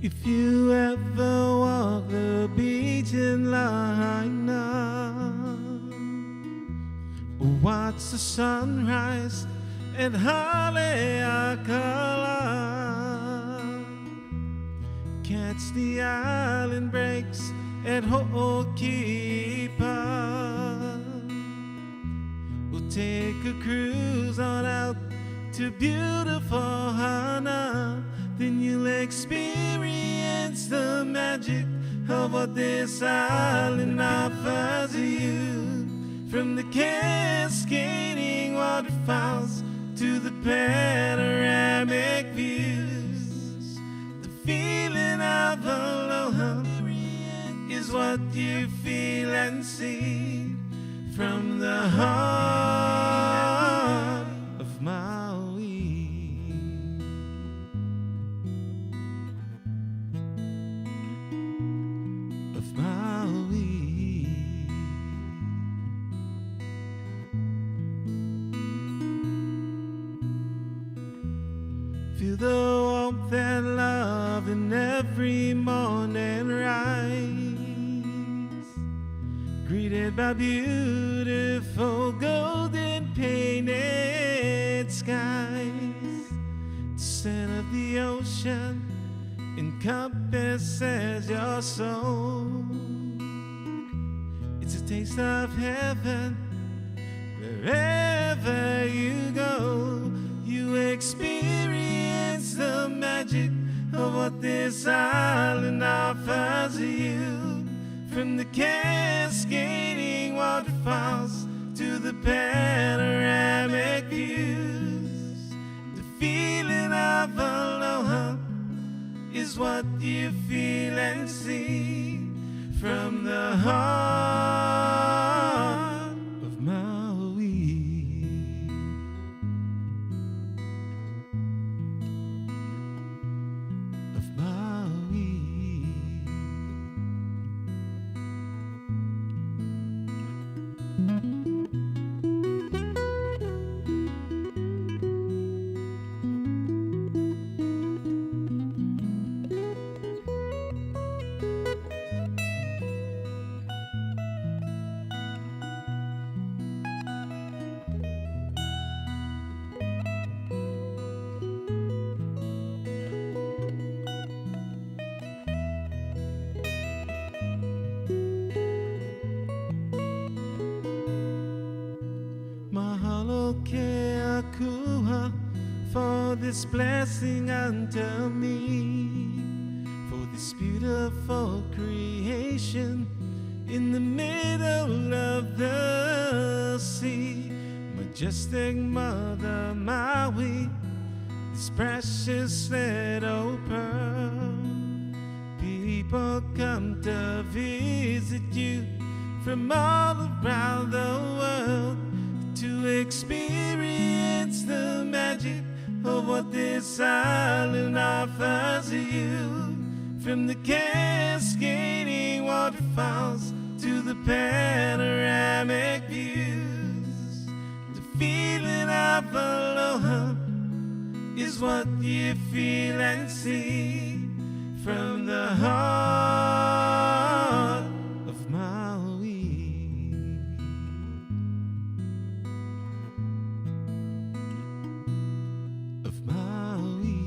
If you ever walk the beach in Lahaina, or watch the sunrise at Haleakala, catch the island breaks at Ho'okipa, we'll take a cruise on out to beautiful Hana. Then you'll experience the magic of what this island offers you. From the cascading waterfalls to the panoramic views, the feeling of aloha is what you feel and see from the heart of Maui. Feel the warmth and love in every morning rise, greeted by beautiful golden painted skies. The scent of the ocean encompasses your soul. It's a taste of heaven wherever you go. You experience the magic of what this island offers you. From the cascading waterfalls to the panoramic views, the feeling of aloha is what you feel and see from the heart of Maui. Of Maui. Mahalo ke akua for this blessing unto me, for this beautiful creation in the middle of the sea. Majestic Mother Maui, this precious little pearl. People come to visit you from all around the world to experience the magic of what this island offers you. From the cascading waterfalls to the panoramic views, the feeling of aloha is what you feel and see from the heart of Maui. Of Maui.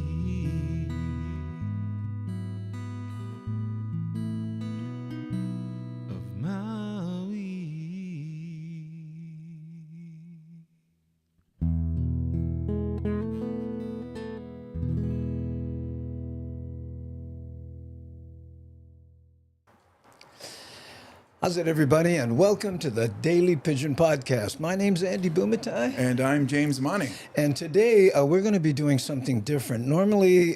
Of Maui. How's it, everybody, and welcome to the Daily Pidgin Podcast. My name's Andy Bumatai. And I'm James Mane. And today we're going to be doing something different. Normally,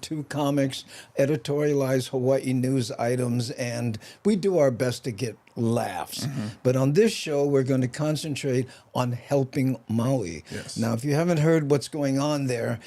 two comics editorialize Hawaii news items, and we do our best to get laughs. Mm-hmm. But on this show, we're going to concentrate on helping Maui. Yes. Now, if you haven't heard what's going on there,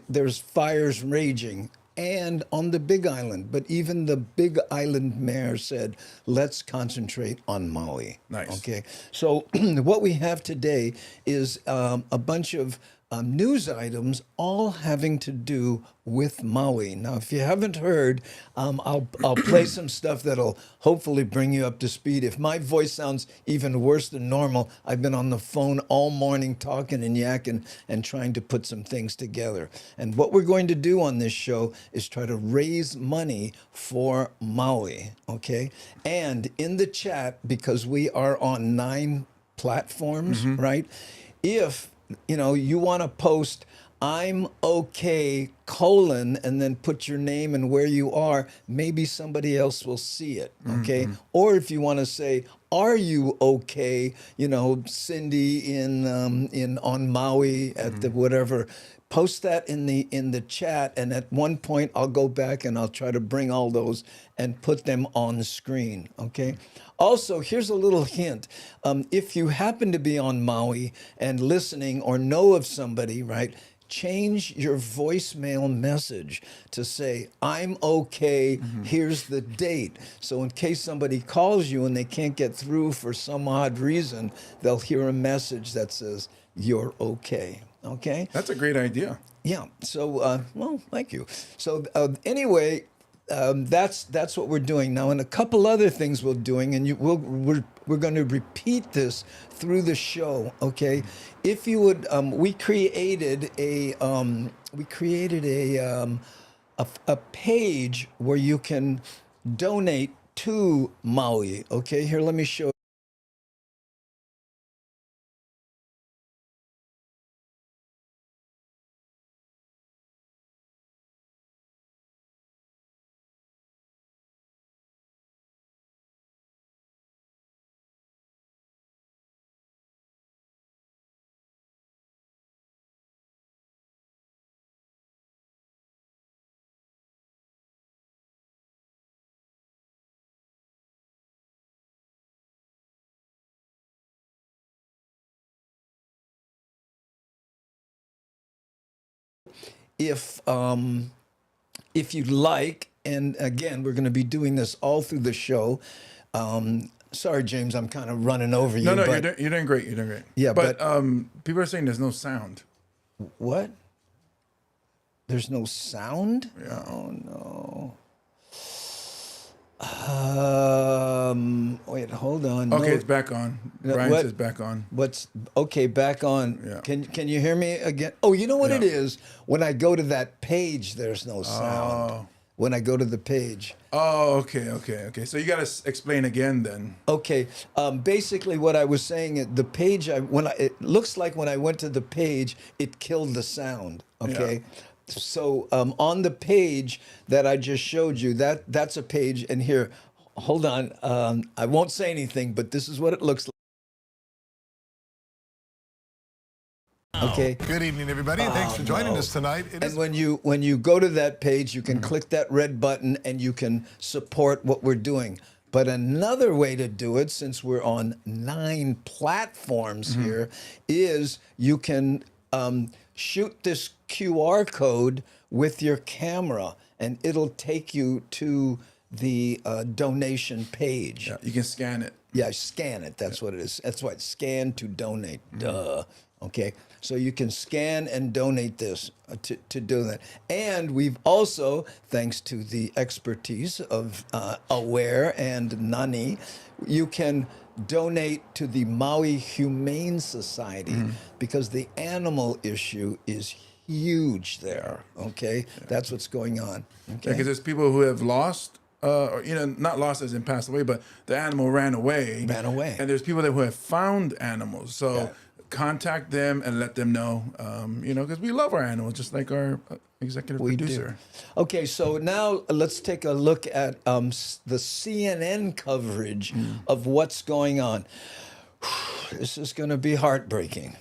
there's fires raging. And on the Big Island. But even the Big Island mayor said, let's concentrate on Maui. Nice. Okay. So what we have today is a bunch of news items, all having to do with Maui. Now, if you haven't heard, I'll play some stuff that'll hopefully bring you up to speed. If my voice sounds even worse than normal, I've been on the phone all morning talking and yakking and trying to put some things together. And what we're going to do on this show is try to raise money for Maui, okay? And in the chat, because we are on 9 platforms, right? If you want to post "I'm okay," and then put your name and where you are, maybe somebody else will see it, okay? Or if you want to say, "Are you okay?" Cindy in on Maui at the whatever. Post that in the chat, and at one point I'll go back and I'll try to bring all those and put them on the screen, okay? Also, here's a little hint. If you happen to be on Maui and listening or know of somebody, right, change your voicemail message to say, "I'm okay, here's the date." So in case somebody calls you and they can't get through for some odd reason, they'll hear a message that says, "You're okay." Okay? That's a great idea. Yeah. So, well, thank you. So anyway, that's what we're doing now, and a couple other things we're doing, and we're going to repeat this through the show. Okay? If you would, we created a page where you can donate to Maui. Okay? Here, let me show. If you'd like, and again, we're going to be doing this all through the show. Sorry, James, I'm kind of running over you. No, but, you're doing great. You're doing great. Yeah, but people are saying there's no sound. What? There's no sound? Yeah. Oh no. Wait, hold on. Okay, No. it's back on. Brian says back on. What's okay? Back on. Yeah. Can you hear me again? Oh, you know what Yeah. it is? When I go to that page, there's no sound. Oh. When I go to the page. Oh, okay. So you got to explain again then. Okay. Basically, what I was saying, the page, it looks like when I went to the page, it killed the sound. Okay. Yeah. So on the page that I just showed you, that's a page. And here, hold on. I won't say anything, but this is what it looks like. Okay. Good evening, everybody, and thanks for joining us tonight. And when you go to that page, you can click that red button and you can support what we're doing. But another way to do it, since we're on 9 platforms here, is you can shoot this QR code with your camera, and it'll take you to the donation page. Yeah, you can scan it. Yeah, scan it. That's what it is. That's why it's scan to donate. Duh. Okay. So you can scan and donate this to do that. And we've also, thanks to the expertise of Aware and Nani, you can donate to the Maui Humane Society because the animal issue is huge there. Okay. That's what's going on. Okay. Because there's people who have lost, or not lost as in passed away, but the animal ran away. And there's people who have found animals. So contact them and let them know, because we love our animals, just like our executive producer. Do. Okay, so now let's take a look at the CNN coverage of what's going on. This is going to be heartbreaking.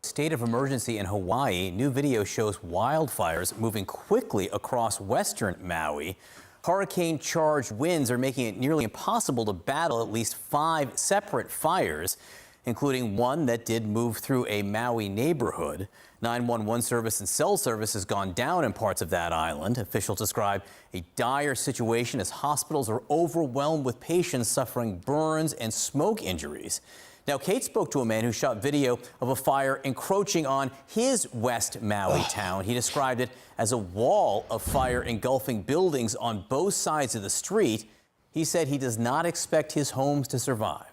State of emergency in Hawaii. New video shows wildfires moving quickly across western Maui. Hurricane-charged winds are making it nearly impossible to battle at least 5 separate fires, including one that did move through a Maui neighborhood. 911 service and cell service has gone down in parts of that island. Officials describe a dire situation as hospitals are overwhelmed with patients suffering burns and smoke injuries. Now, Kate spoke to a man who shot video of a fire encroaching on his West Maui town. He described it as a wall of fire engulfing buildings on both sides of the street. He said he does not expect his homes to survive.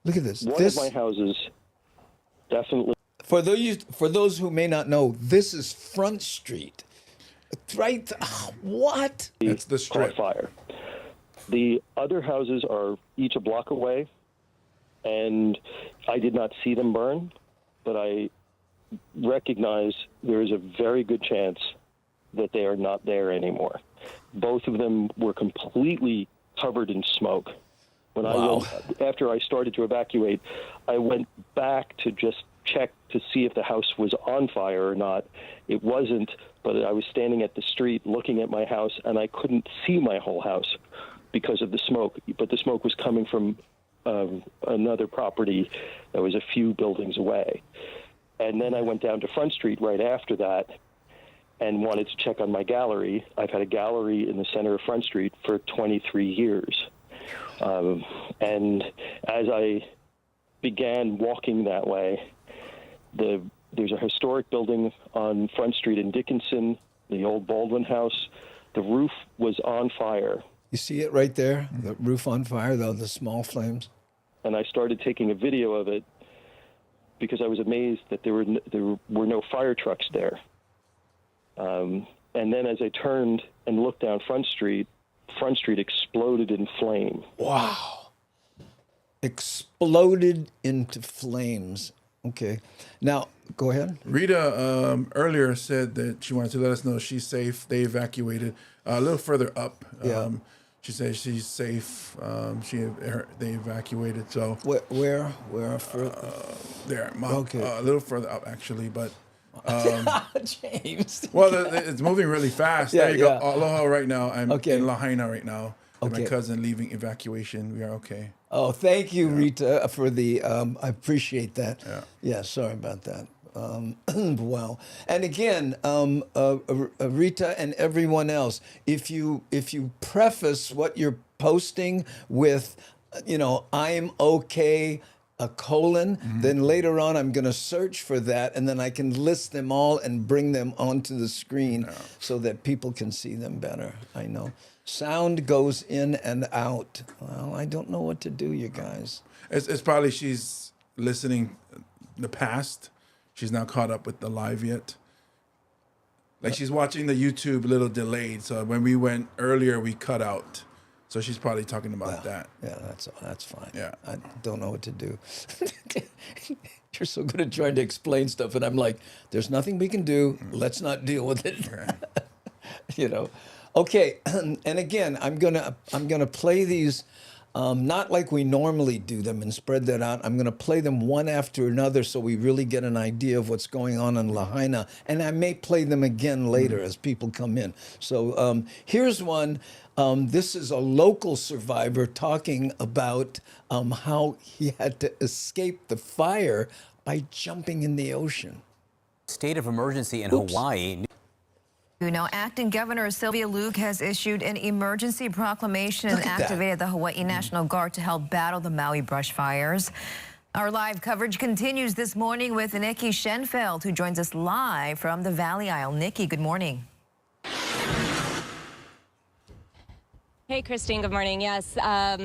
Look at this. One of my houses definitely. For those who may not know, this is Front Street. Right? What? It's the strip. Fire. The other houses are each a block away, and I did not see them burn, but I recognize there is a very good chance that they are not there anymore. Both of them were completely covered in smoke. When after I started to evacuate, I went back to just check to see if the house was on fire or not. It wasn't, but I was standing at the street looking at my house, and I couldn't see my whole house because of the smoke. But the smoke was coming from another property that was a few buildings away. And then I went down to Front Street right after that and wanted to check on my gallery. I've had a gallery in the center of Front Street for 23 years. And as I began walking that way, there's a historic building on Front Street in Dickinson, the old Baldwin House. The roof was on fire. You see it right there, the roof on fire, though, the small flames. And I started taking a video of it because I was amazed that there were no fire trucks there. And then as I turned and looked down Front Street exploded in flame. Wow. Exploded into flames. Okay. Now, go ahead. Rita earlier said that she wanted to let us know she's safe. They evacuated a little further up. Yeah. She says she's safe. They evacuated. So where? There. Okay. A little further up, actually, but. James. Well, it's moving really fast. Yeah, there you go. Aloha right now. I'm in Lahaina right now. Okay. My cousin leaving evacuation. We are okay. Oh, thank you, Rita, for the. I appreciate that. Yeah. Sorry about that. Wow. And again, Rita and everyone else, if you preface what you're posting with, I'm okay, a colon, then later on I'm going to search for that, and then I can list them all and bring them onto the screen so that people can see them better. I know. Sound goes in and out. Well, I don't know what to do, you guys. It's probably she's listening the past. She's not caught up with the live yet. Like she's watching the YouTube a little delayed. So when we went earlier, we cut out. So she's probably talking about that. Yeah, that's fine. Yeah. I don't know what to do. You're so good at trying to explain stuff, and I'm like, there's nothing we can do. Let's not deal with it. Right. Okay, and again, I'm gonna play these, not like we normally do them and spread that out. I'm gonna play them one after another so we really get an idea of what's going on in Lahaina, and I may play them again later as people come in. So here's one. This is a local survivor talking about how he had to escape the fire by jumping in the ocean. State of emergency in Hawaii. Acting Governor Sylvia Luke has issued an emergency proclamation and activated the Hawaii National Guard to help battle the Maui brush fires. Our live coverage continues this morning with Nikki Schenfeld, who joins us live from the Valley Isle. Nikki, good morning. Hey, Christine, good morning. Yes,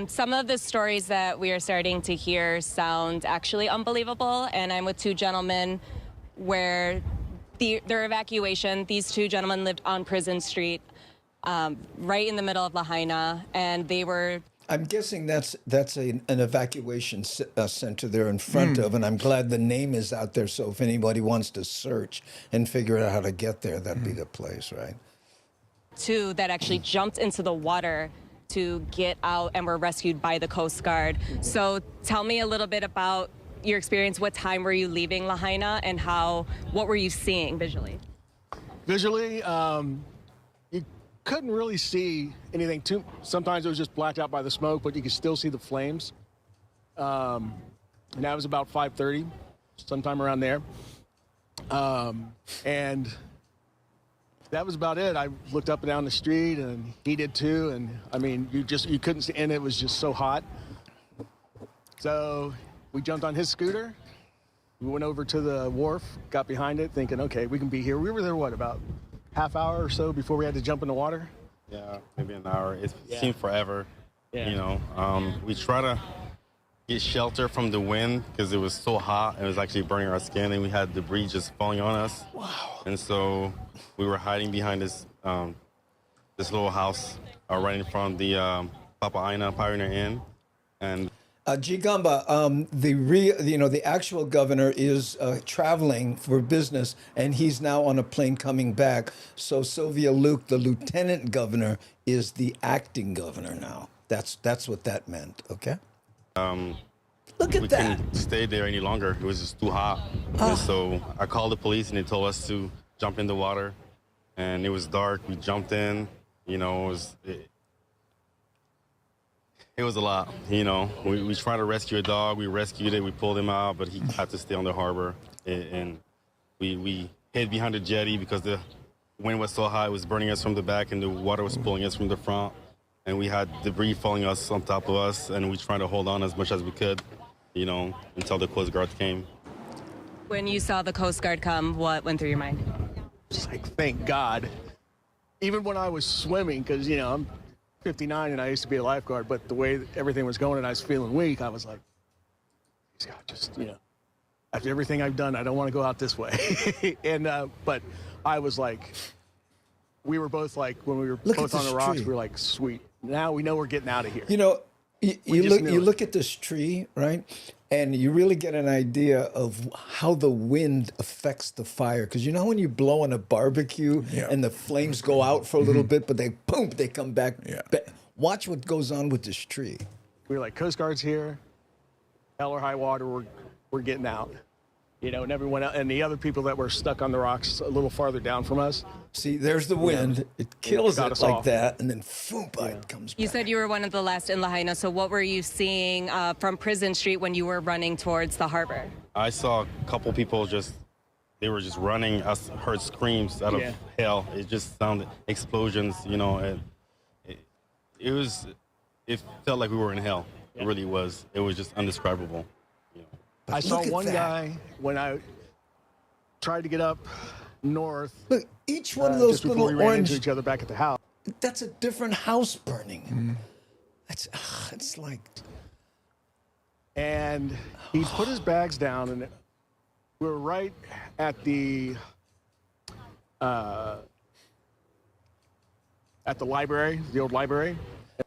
some of the stories that we are starting to hear sound actually unbelievable, and I'm with two gentlemen where their evacuation, these two gentlemen lived on Prison Street, right in the middle of Lahaina, and they were... I'm guessing that's an evacuation center there in front of, and I'm glad the name is out there, so if anybody wants to search and figure out how to get there, that'd be the place, right? Two that actually jumped into the water to get out and were rescued by the Coast Guard. So tell me a little bit about your experience. What time were you leaving Lahaina, and what were you seeing visually? Visually, you couldn't really see anything too. Sometimes it was just blacked out by the smoke, but you could still see the flames. And that was about 5:30, sometime around there. And that was about it. I looked up and down the street, and he did too. And I mean, you couldn't see, and it was just so hot. So we jumped on his scooter. We went over to the wharf, got behind it, thinking, okay, we can be here. We were there, what, about half hour or so before we had to jump in the water? Yeah, maybe an hour. It Yeah. seemed forever. Yeah. You know, we try to get shelter from the wind because it was so hot. It was actually burning our skin, and we had debris just falling on us. Wow. And so we were hiding behind this little house right in front of the Papa Aina Pioneer Inn. And Gigamba, the actual governor is traveling for business, and he's now on a plane coming back. So Sylvia Luke, the lieutenant governor, is the acting governor now. That's what that meant. Okay. Look at we that. couldn't stay there any longer. It was just too hot. And so I called the police, and they told us to jump in the water. And it was dark. We jumped in. You know, it was a lot. You know, we tried to rescue a dog. We rescued it. We pulled him out, but he had to stay on the harbor. And we hid behind the jetty because the wind was so high. It was burning us from the back, and the water was pulling us from the front. And we had debris falling us on top of us, and we tried to hold on as much as we could, you know, until the Coast Guard came. When you saw the Coast Guard come, what went through your mind? Just like, thank God. Even when I was swimming, because, you know, I'm 59 and I used to be a lifeguard, but the way everything was going and I was feeling weak, I was like, just, you know, after everything I've done, I don't want to go out this way. But I was like, we were both like, when we were both on the rocks, we were like, sweet. Now we know we're getting out of here. You know, you look at this tree, right? And you really get an idea of how the wind affects the fire. Because you know when you blow on a barbecue and the flames go out for a little bit, but they come back. Yeah. Watch what goes on with this tree. We were like, Coast Guard's here, hell or high water, we're getting out. You know, and everyone else, and the other people that were stuck on the rocks a little farther down from us. See, there's the wind. It kills it like that, and then it comes back. You said you were one of the last in Lahaina, so what were you seeing from Prison Street when you were running towards the harbor? I saw a couple people they were just running. I heard screams out of hell. It just sounded explosions, you know. And it felt like we were in hell. It really was. It was just indescribable. I saw one guy when I tried to get up north. Look, each one of those little we ran orange into each other back at the house. That's a different house burning. It's like. And he put his bags down, and we were right at the library, the old library.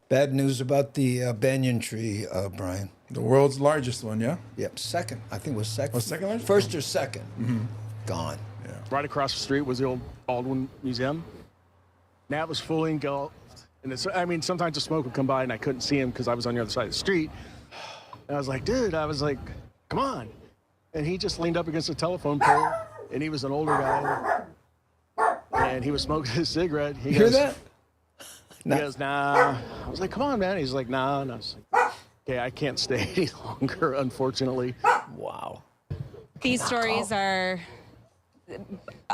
Bad news about the banyan tree, Brian. The world's largest one, yeah? Yep, second. I think it was second. Oh, second largest? First or second. Gone. Yeah. Right across the street was the old Baldwin Museum. That was fully engulfed. And sometimes the smoke would come by and I couldn't see him because I was on the other side of the street. And I was like, dude, come on. And he just leaned up against the telephone pole, and he was an older guy. And he was smoking his cigarette. He Hear that? He goes, nah. I was like, come on, man. He's like, nah. And I was like, okay, I can't stay any longer, unfortunately. Wow. These stories are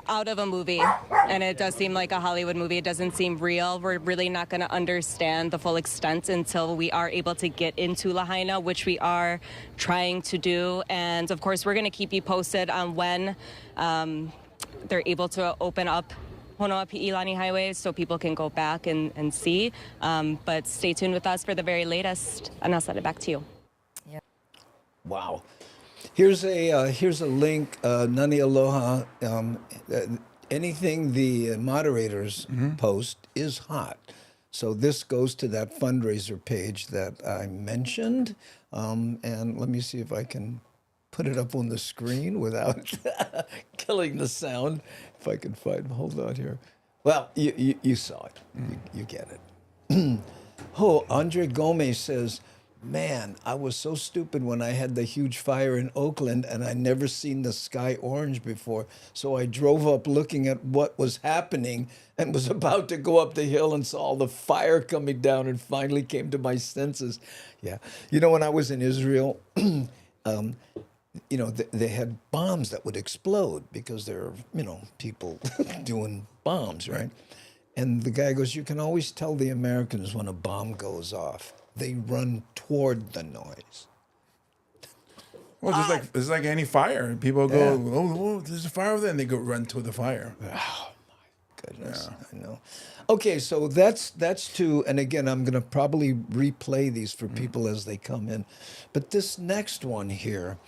out of a movie, and it does seem like a Hollywood movie. It doesn't seem real. We're really not going to understand the full extent until we are able to get into Lahaina, which we are trying to do. And of course, we're going to keep you posted on when they're able to open up Honoapi'ilani Highway so people can go back and see. But stay tuned with us for the very latest, and I'll send it back to you. Yeah. Wow. Here's a link, Nani Aloha. Anything the moderators post is hot. So this goes to that fundraiser page that I mentioned. And let me see if I can put it up on the screen without killing the sound. If I can find, hold on here. Well, you saw it. You get it. Andre Gomez says, man, I was so stupid when I had the huge fire in Oakland and I never seen the sky orange before. So I drove up looking at what was happening and was about to go up the hill and saw all the fire coming down and finally came to my senses. Yeah. You know, when I was in Israel, they had bombs that would explode because there are, people doing bombs, right? And the guy goes, you can always tell the Americans when a bomb goes off. They run toward the noise. Well, it's like any fire. People go, oh, there's a fire over there, and they go run to the fire. Oh my goodness, I know. Okay, so that's two, and again, I'm going to probably replay these for people as they come in. But this next one here,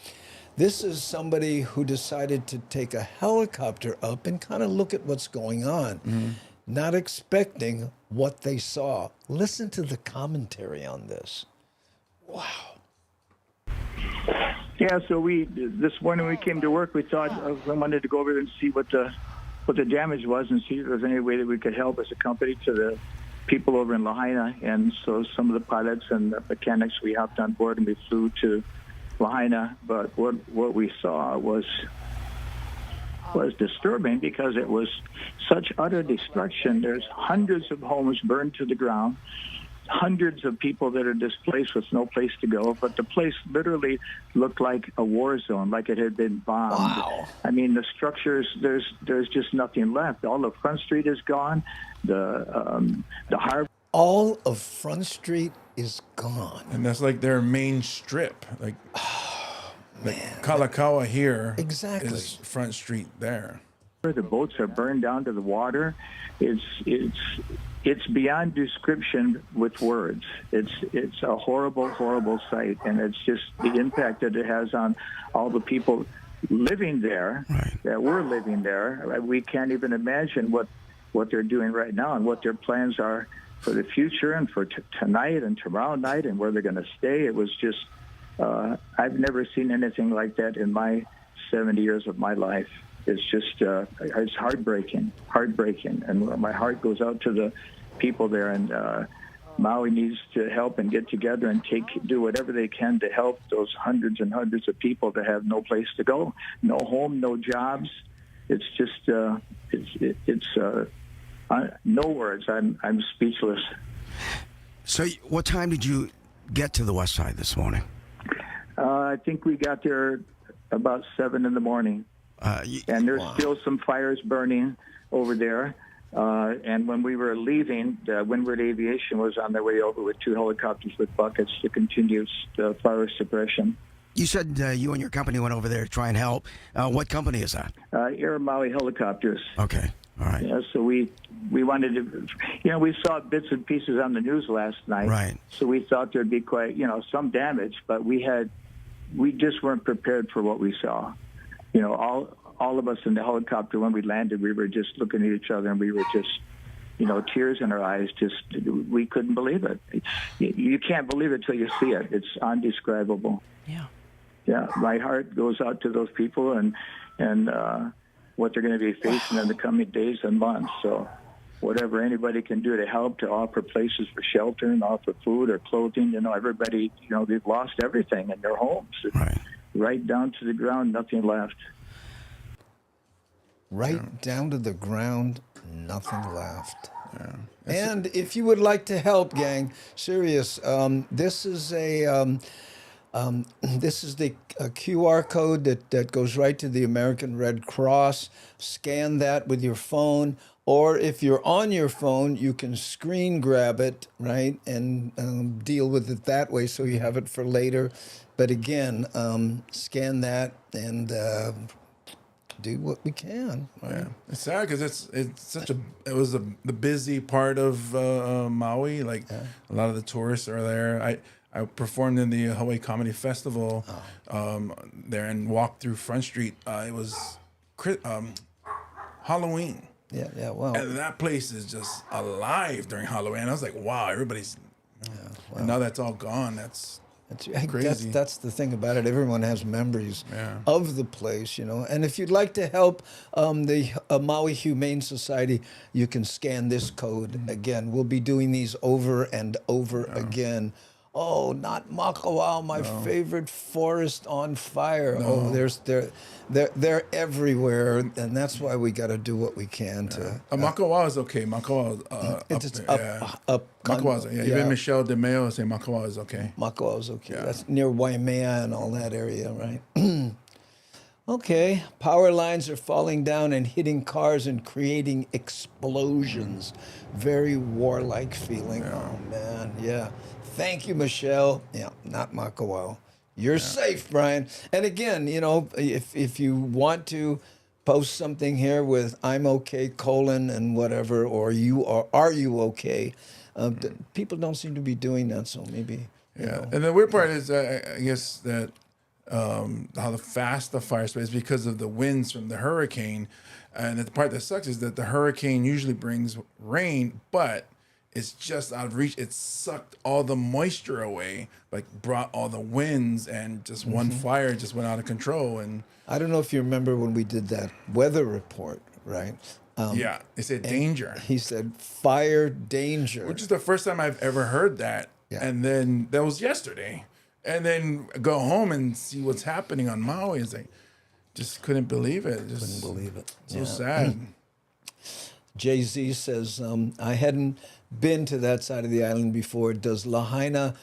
this is somebody who decided to take a helicopter up and kind of look at what's going on, not expecting what they saw. Listen to the commentary on this. Wow. Yeah, so this morning we came to work, we thought we wanted to go over and see what the damage was and see if there was any way that we could help as a company to the people over in Lahaina. And so some of the pilots and the mechanics, we hopped on board and we flew to Lahaina. But what we saw was disturbing because it was such utter destruction. There's hundreds of homes burned to the ground, hundreds of people that are displaced with no place to go, but the place literally looked like a war zone, like it had been bombed. Wow. I mean, the structures, there's just nothing left. All of Front Street is gone. The harbor. All of Front Street is gone. And that's like their main strip. Like Kalakaua here is Front Street there. The boats are burned down to the water. It's beyond description with words. It's a horrible, horrible sight, and it's just the impact that it has on all the people living there, that were living there. We can't even imagine what they're doing right now and what their plans are for the future and for tonight and tomorrow night and where they're going to stay. It was just, I've never seen anything like that in my 70 years of my life. It's just, it's heartbreaking, and my heart goes out to the people there. And Maui needs to help and get together and do whatever they can to help those hundreds and hundreds of people that have no place to go, no home, no jobs. It's just, no words. I'm speechless. So, what time did you get to the west side this morning? I think we got there about 7 in the morning. And there's still some fires burning over there. And when we were leaving, Windward Aviation was on their way over with 2 helicopters with buckets to continue fire suppression. You said you and your company went over there to try and help. What company is that? Air Maui Helicopters. Okay, all right. Yeah, so we wanted to, we saw bits and pieces on the news last night. Right. So we thought there'd be quite, some damage, but we just weren't prepared for what we saw. All of us in the helicopter, when we landed, we were just looking at each other and we were just, tears in our eyes. We couldn't believe it. You can't believe it till you see it. It's undescribable. Yeah. Yeah. My heart goes out to those people and what they're going to be facing in the coming days and months. So whatever anybody can do to help, to offer places for shelter and offer food or clothing, everybody, they've lost everything in their homes. Right down to the ground, nothing left. Right down to the ground, nothing left. Yeah. And if you would like to help, gang, serious, this is the QR code that goes right to the American Red Cross. Scan that with your phone, or if you're on your phone, you can screen grab it, right, and deal with it that way so you have it for later. But again, scan that and do what we can. Right? Yeah, it's sad because it was the busy part of Maui. Like a lot of the tourists are there. I performed in the Hawaii Comedy Festival there and walked through Front Street. It was Halloween. Yeah, wow. And that place is just alive during Halloween. I was like, wow, everybody's. And now that's all gone. That's crazy. That's the thing about it. Everyone has memories of the place, And if you'd like to help the Maui Humane Society, you can scan this code. Again, we'll be doing these over and over again. Oh, not Makawao, my favorite forest on fire. No. Oh, they're everywhere, and that's why we got to do what we can to. Makawao is okay. Makawao it's up. Makawao, Even Michelle DeMeo say Makawao is okay. Makawao is okay. Yeah. That's near Waimea and all that area, right? Okay, power lines are falling down and hitting cars and creating explosions. Very warlike feeling. Oh man, yeah. Thank you, Michelle. Yeah, not Makawao. You're safe, Brian. And again, you know, if you want to post something here with "I'm okay," and whatever, or are you okay? People don't seem to be doing that, so maybe. You know. And the weird part is, I guess that how fast the fire spreads because of the winds from the hurricane, and the part that sucks is that the hurricane usually brings rain, but it's just out of reach. It sucked all the moisture away, like brought all the winds, and just one fire just went out of control. And I don't know if you remember when we did that weather report, right? Yeah, they said danger. He said fire danger. Which is the first time I've ever heard that. Yeah. And then that was yesterday. And then go home and see what's happening on Maui. It's like, just couldn't believe it. Just couldn't believe it. So sad. Jay-Z says, I hadn't been to that side of the island before. Does Lahaina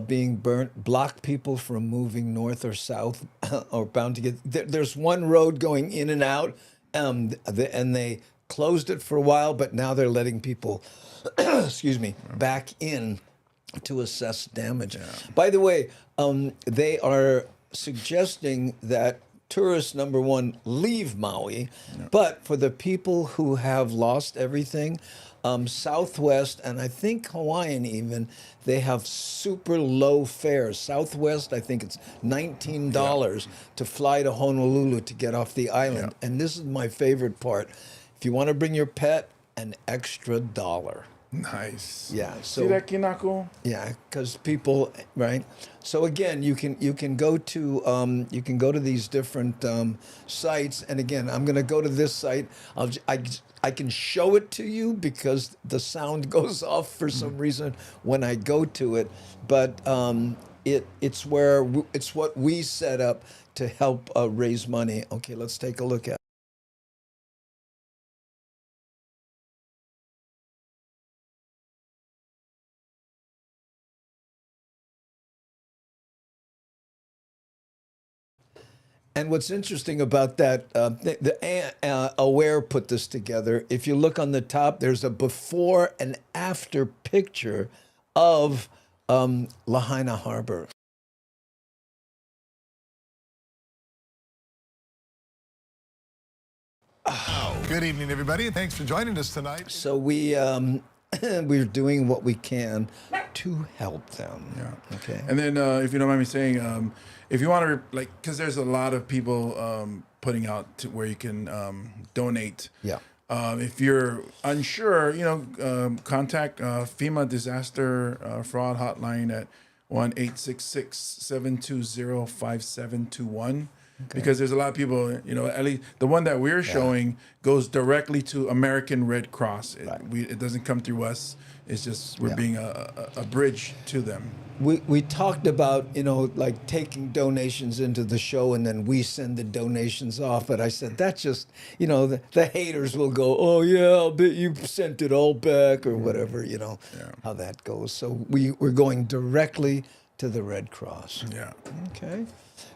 being burnt block people from moving north or south or bound to get... There's one road going in and out, and they closed it for a while, but now they're letting people, excuse me, back in to assess damage. Yeah. By the way, they are suggesting that tourists, number one, leave Maui, but for the people who have lost everything, Southwest, and I think Hawaiian even, they have super low fares. Southwest, I think it's $19 to fly to Honolulu to get off the island. And this is my favorite part. If you want to bring your pet, an extra $1. Nice. Yeah. So, see that, Kinako? Yeah, because people, right? So again, you can go to these different sites, and again, I'm going to go to this site. I can show it to you because the sound goes off for some reason when I go to it, but it's what we set up to help raise money. Okay, let's take a look at it. And what's interesting about that, Aware put this together. If you look on the top, there's a before and after picture of Lahaina Harbor. Good evening, everybody, and thanks for joining us tonight. So we're doing what we can to help them. Yeah. Okay. And then, if you don't mind me saying, if you want to, because there's a lot of people putting out to where you can donate. Yeah. If you're unsure, contact FEMA Disaster Fraud Hotline at 1-866-720-5721. Because there's a lot of people, at least the one that we're showing goes directly to American Red Cross. It doesn't come through us. It's just we're being a bridge to them. We talked about, like taking donations into the show and then we send the donations off. But I said, that's just, the haters will go, oh, yeah, I'll bet you sent it all back or whatever, how that goes. So we're going directly to the Red Cross. Yeah. Okay.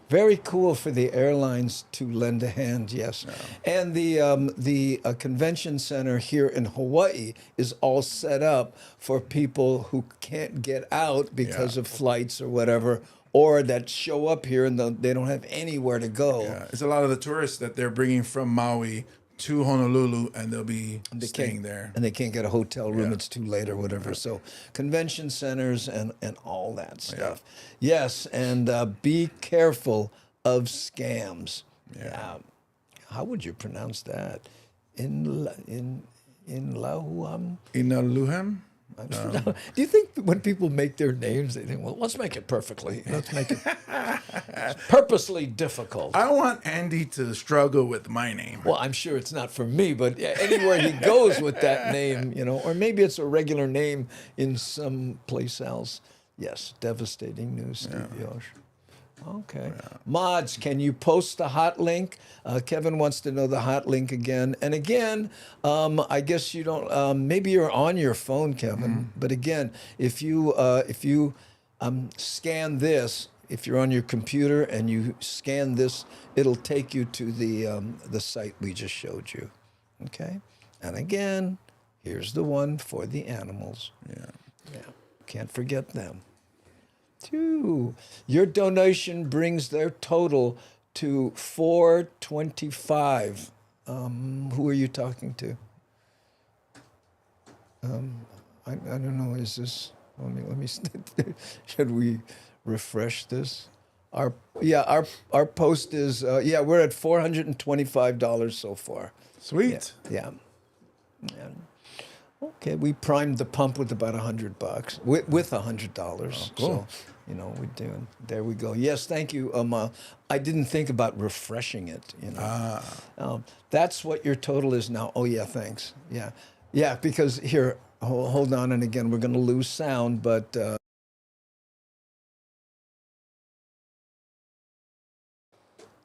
Very cool for the airlines to lend a hand, yes. Yeah. And the convention center here in Hawaii is all set up for people who can't get out because of flights or whatever, or that show up here and they don't have anywhere to go. Yeah, it's a lot of the tourists that they're bringing from Maui to Honolulu, and they'll be staying there. And they can't get a hotel room, it's too late or whatever. So convention centers and all that stuff. Yeah. Yes, and be careful of scams. Yeah. How would you pronounce that? In Lahuam? In Luhem? Do you think when people make their names, they think, well, let's make it perfectly. Let's make it purposely difficult. I want Andy to struggle with my name. Well, I'm sure it's not for me, but anywhere he goes with that name, or maybe it's a regular name in some place else. Yes, devastating news, Steve Yosh. Okay. Yeah. Mods, can you post the hot link? Kevin wants to know the hot link again. And again, I guess you don't, maybe you're on your phone, Kevin. But again, if you scan this, if you're on your computer and you scan this, it'll take you to the site we just showed you. Okay? And again, here's the one for the animals. Yeah. Yeah. Can't forget them. Your donation brings their total to $425. Who are you talking to? I don't know. Is this? Let me. Should we refresh this? Our post is we're at $425 so far. Sweet. Yeah. Okay, we primed the pump with about $100 with $100. Oh, cool. So, we're doing. There we go. Yes, thank you. I didn't think about refreshing it. That's what your total is now. Oh yeah, thanks. Yeah. Because here, hold on, and again, we're going to lose sound, but.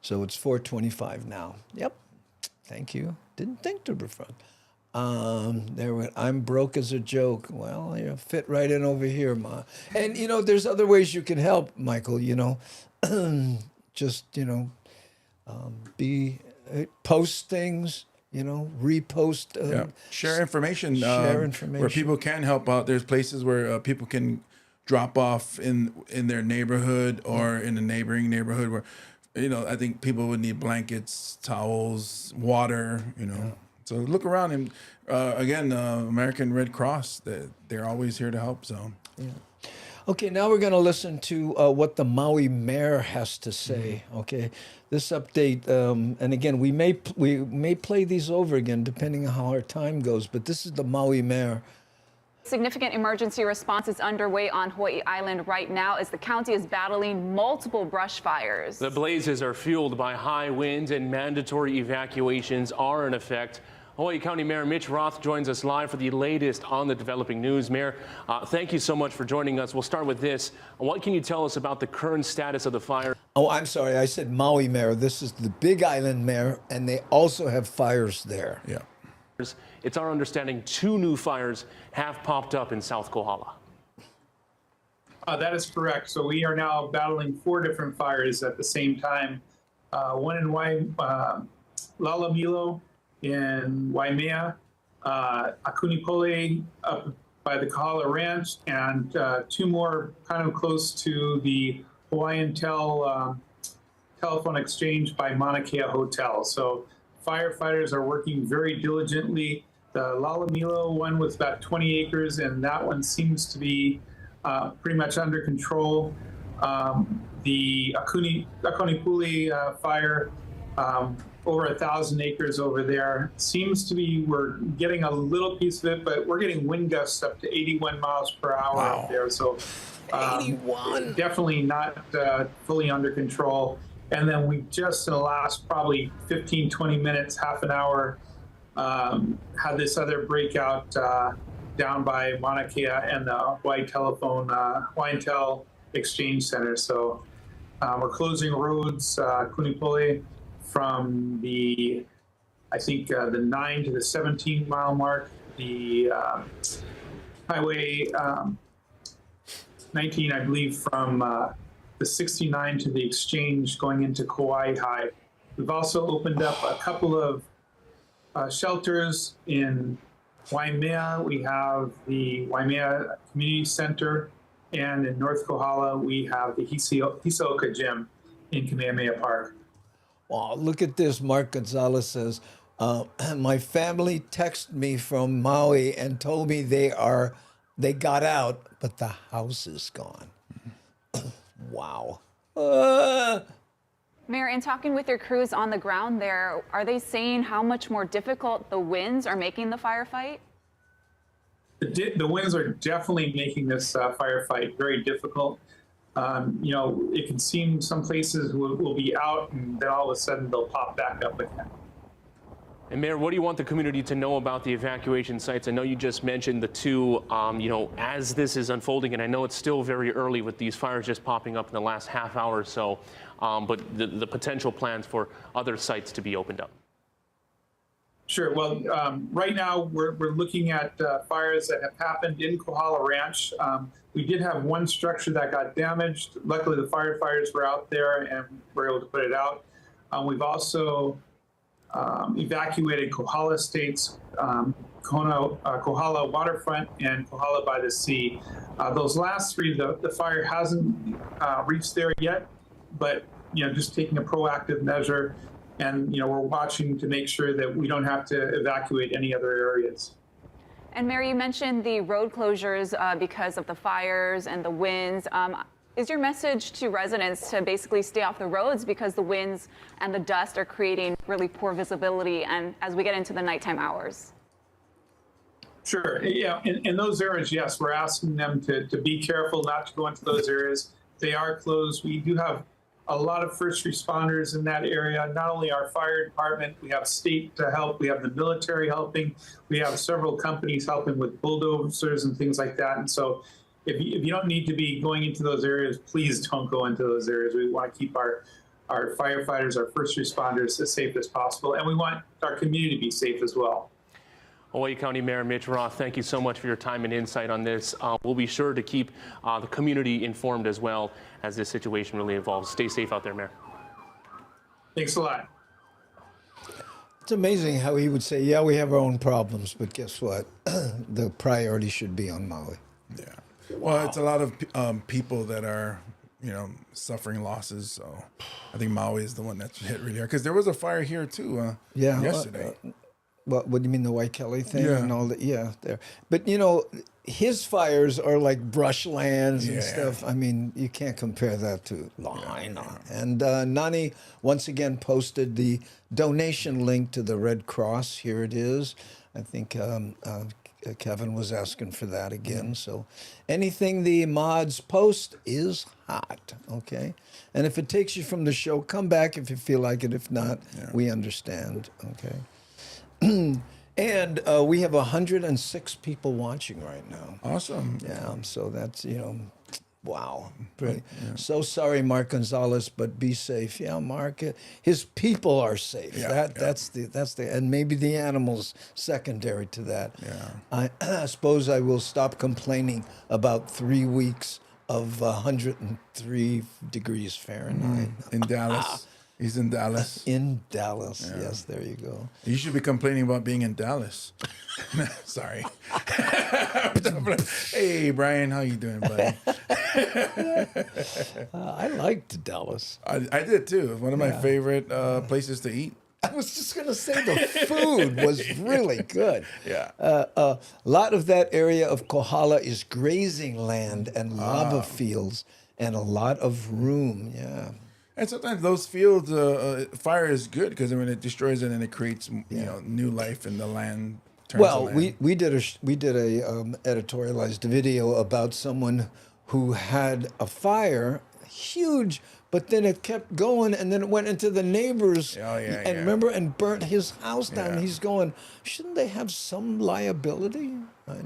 So it's $425 now. Yep. Thank you. Didn't think to refund. I'm broke as a joke. Well, fit right in over here, Ma. And there's other ways you can help, Michael. Just post things. Repost. Share information. Share information where people can help out. There's places where people can drop off in their neighborhood or in a neighboring neighborhood where. I think people would need blankets, towels, water, So look around and, again, American Red Cross, they're always here to help, so. Yeah. Okay, now we're going to listen to what the Maui mayor has to say, okay? This update, and again, we may play these over again depending on how our time goes, but this is the Maui mayor. Significant emergency response is underway on Hawaii Island right now as the county is battling multiple brush fires. The blazes are fueled by high winds and mandatory evacuations are in effect. Hawaii County Mayor Mitch Roth joins us live for the latest on the developing news. Mayor, thank you so much for joining us. We'll start with this. What can you tell us about the current status of the fire? Oh, I'm sorry. I said Maui mayor. This is the Big Island mayor, and they also have fires there. Yeah. It's our understanding 2 new fires have popped up in South Kohala. That is correct. So we are now battling 4 different fires at the same time. One in Lalamilo in Waimea, Akunipole up by the Kohala Ranch, and 2 more kind of close to the Hawaiian telephone exchange by Mauna Kea Hotel. So firefighters are working very diligently. The Lalamilo one was about 20 acres, and that one seems to be pretty much under control. The Akunipuli fire, over 1,000 acres over there, seems to be, we're getting a little piece of it, but we're getting wind gusts up to 81 miles per hour up there. So 81. Definitely not fully under control. And then we just in the last probably 15, 20 minutes, half an hour, had this other breakout down by Mauna Kea and the Hawaiian Tel Exchange Center. So we're closing roads, Kunipole, from the 9 to the 17 mile mark, the Highway 19, I believe, from the 69 to the exchange going into Kauai High. We've also opened up a couple of shelters in Waimea. We have the Waimea Community Center, and in North Kohala, we have the Hisaoka Gym in Kamehameha Park. Oh, look at this. Mark Gonzalez says, my family texted me from Maui and told me they got out, but the house is gone. Wow. Mayor, in talking with your crews on the ground there, are they saying how much more difficult the winds are making the firefight? The winds are definitely making this firefight very difficult. It can seem some places will be out and then all of a sudden they'll pop back up again. And Mayor, what do you want the community to know about the evacuation sites? I know you just mentioned the 2, as this is unfolding, and I know it's still very early with these fires just popping up in the last half hour or so, but the potential plans for other sites to be opened up. Sure. Well, right now we're looking at fires that have happened in Kohala Ranch. We did have one structure that got damaged. Luckily, the firefighters were out there and were able to put it out. We've also evacuated Kohala Estates, Kohala Waterfront, and Kohala by the Sea. Those last three, the fire hasn't reached there yet, but just taking a proactive measure, and we're watching to make sure that we don't have to evacuate any other areas. And Mayor, you mentioned the road closures because of the fires and the winds. Is your message to residents to basically stay off the roads because the winds and the dust are creating really poor visibility and as we get into the nighttime hours? Sure. Yeah. In those areas, yes, we're asking them to be careful not to go into those areas. They are closed. We do have a lot of first responders in that area. Not only our fire department, we have state to help. We have the military helping. We have several companies helping with bulldozers and things like that. And so if you don't need to be going into those areas, please don't go into those areas. We want to keep our firefighters, our first responders as safe as possible. And we want our community to be safe as well. Hawaii County Mayor Mitch Roth, thank you so much for your time and insight on this. We'll be sure to keep the community informed as well as this situation really evolves. Stay safe out there, Mayor. Thanks a lot. It's amazing how he would say, yeah, we have our own problems, but guess what? The priority should be on Maui. Yeah. Well, it's a lot of people that are, suffering losses. So I think Maui is the one that's hit really hard. Because there was a fire here, too, yesterday. What do you mean, the White Kelly thing and all that? Yeah, there. But, his fires are like brushlands and stuff. I mean, you can't compare that to Lahaina. And Nani once again posted the donation link to the Red Cross. Here it is. I think Kevin was asking for that again. So anything the mods post is hot, okay? And if it takes you from the show, come back if you feel like it. If not, we understand, okay? And we have 106 people watching right now. Awesome. Yeah, so that's, wow. So sorry, Mark Gonzalez, but be safe. Yeah, Mark, his people are safe. That's the, and maybe the animals secondary to that. Yeah. I suppose I will stop complaining about 3 weeks of 103 degrees Fahrenheit. In Dallas. He's in Dallas. In Dallas, yes, there you go. You should be complaining about being in Dallas. Sorry. Hey, Brian, how you doing, buddy? I liked Dallas. I did, too. It was one of my favorite places to eat. I was just going to say the food was really good. Yeah. A lot of that area of Kohala is grazing land and lava fields and a lot of room, And sometimes those fields, fire is good because it destroys it and it creates new life in the land. Well, we did a editorialized video about someone who had a fire, huge, but then it kept going and then it went into the neighbors. Remember, and burnt his house down. And he's going, shouldn't they have some liability? I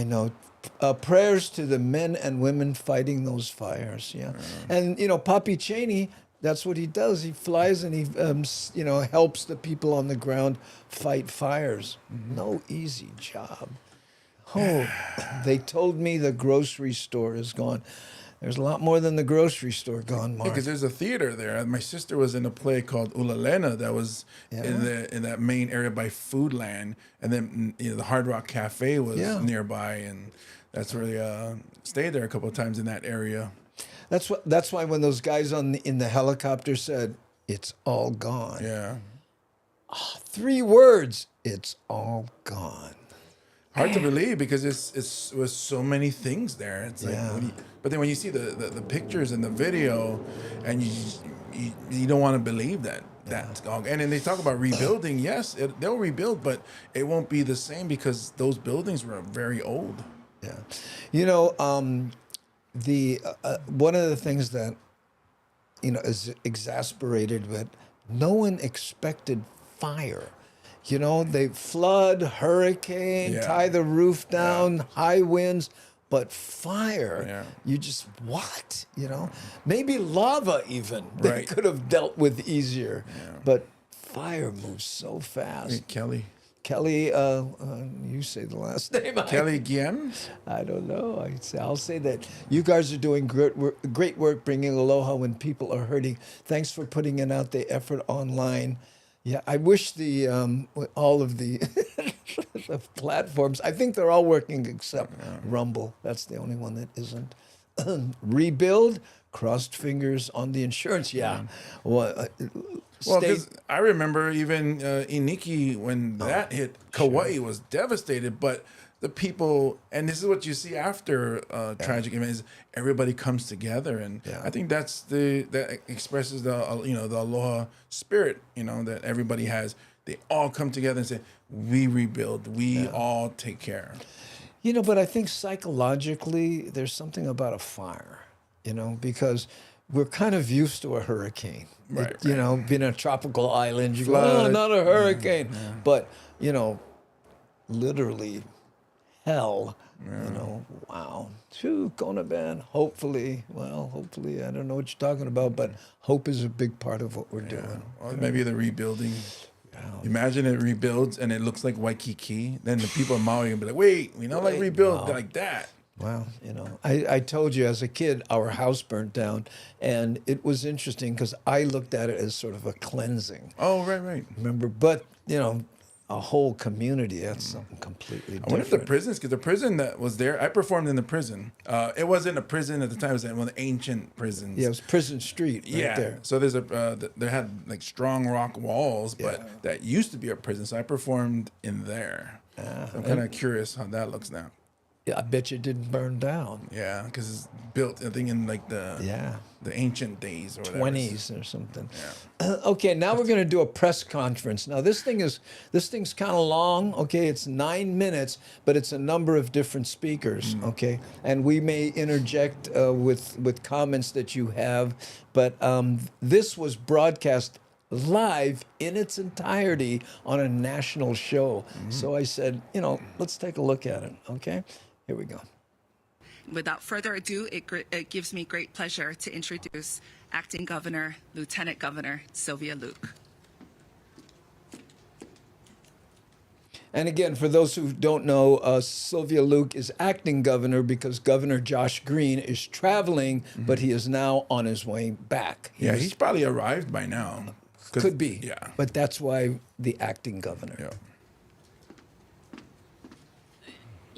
know. Prayers to the men and women fighting those fires, And, Papi Cheney, that's what he does. He flies and he, helps the people on the ground fight fires. No easy job. Oh, they told me the grocery store is gone. There's a lot more than the grocery store gone, Mark. Because there's a theater there. My sister was in a play called Ulalena that was in that main area by Foodland, and then the Hard Rock Cafe was nearby, and that's where they stayed there a couple of times in that area. That's why when those guys in the helicopter said, "It's all gone." Yeah. 3 words. It's all gone. Hard to believe because it was so many things there. It's like, but then when you see the pictures and the video, and you don't want to believe that that's gone. And then they talk about rebuilding. Yes, they'll rebuild, but it won't be the same because those buildings were very old. Yeah, the one of the things that is exasperated, but no one expected fire. They flood, hurricane, tie the roof down, high winds, but fire, you just, what? Maybe lava even, they could have dealt with easier. But fire moves so fast. Hey, Kelly, you say the last name. Kelly Guillen? I don't know. I'll say that you guys are doing great work bringing aloha when people are hurting. Thanks for putting in out the effort online. Yeah, I wish the all of the, the platforms. I think they're all working except Rumble. That's the only one that isn't. Rebuild. Crossed fingers on the insurance. Yeah. Well, because I remember even Iniki when that hit, Kauai was devastated, but the people, and this is what you see after tragic events, everybody comes together, and I think that expresses the the aloha spirit, that everybody has. They all come together and say, "We rebuild. We all take care." But I think psychologically, there's something about a fire, because we're kind of used to a hurricane. Right. Being a tropical island, you go, oh, not a hurricane. Yeah. But, literally hell, wow. Phew, Konaban, hopefully, I don't know what you're talking about, but hope is a big part of what we're doing. Or maybe the rebuilding. Imagine it rebuilds and it looks like Waikiki. Then the people of Maui will be like, wait, we don't like rebuild like that. Well, I told you as a kid, our house burnt down, and it was interesting because I looked at it as sort of a cleansing. Oh, right. Remember, but, a whole community, that's something completely different. I wonder if the prisons, because the prison that was there, I performed in the prison. It wasn't a prison at the time, it was one of the ancient prisons. Yeah, it was Prison Street right there. So there's they had like strong rock walls, but that used to be a prison, so I performed in there. So I'm kind of curious how that looks now. Yeah, I bet you it didn't burn down. Yeah, because it's built, I think, in like the ancient days or whatever. 20s or something. Yeah. Okay, now we're going to do a press conference. Now this thing's kind of long. Okay, it's 9 minutes, but it's a number of different speakers. Okay, and we may interject with comments that you have, but this was broadcast live in its entirety on a national show. So I said, let's take a look at it. Okay. Here we go. Without further ado, it gives me great pleasure to introduce Acting Governor, Lieutenant Governor Sylvia Luke. And again, for those who don't know, Sylvia Luke is acting governor because Governor Josh Green is traveling, but he is now on his way back. He's probably arrived by now. Could be. Yeah. But that's why the acting governor. Yeah.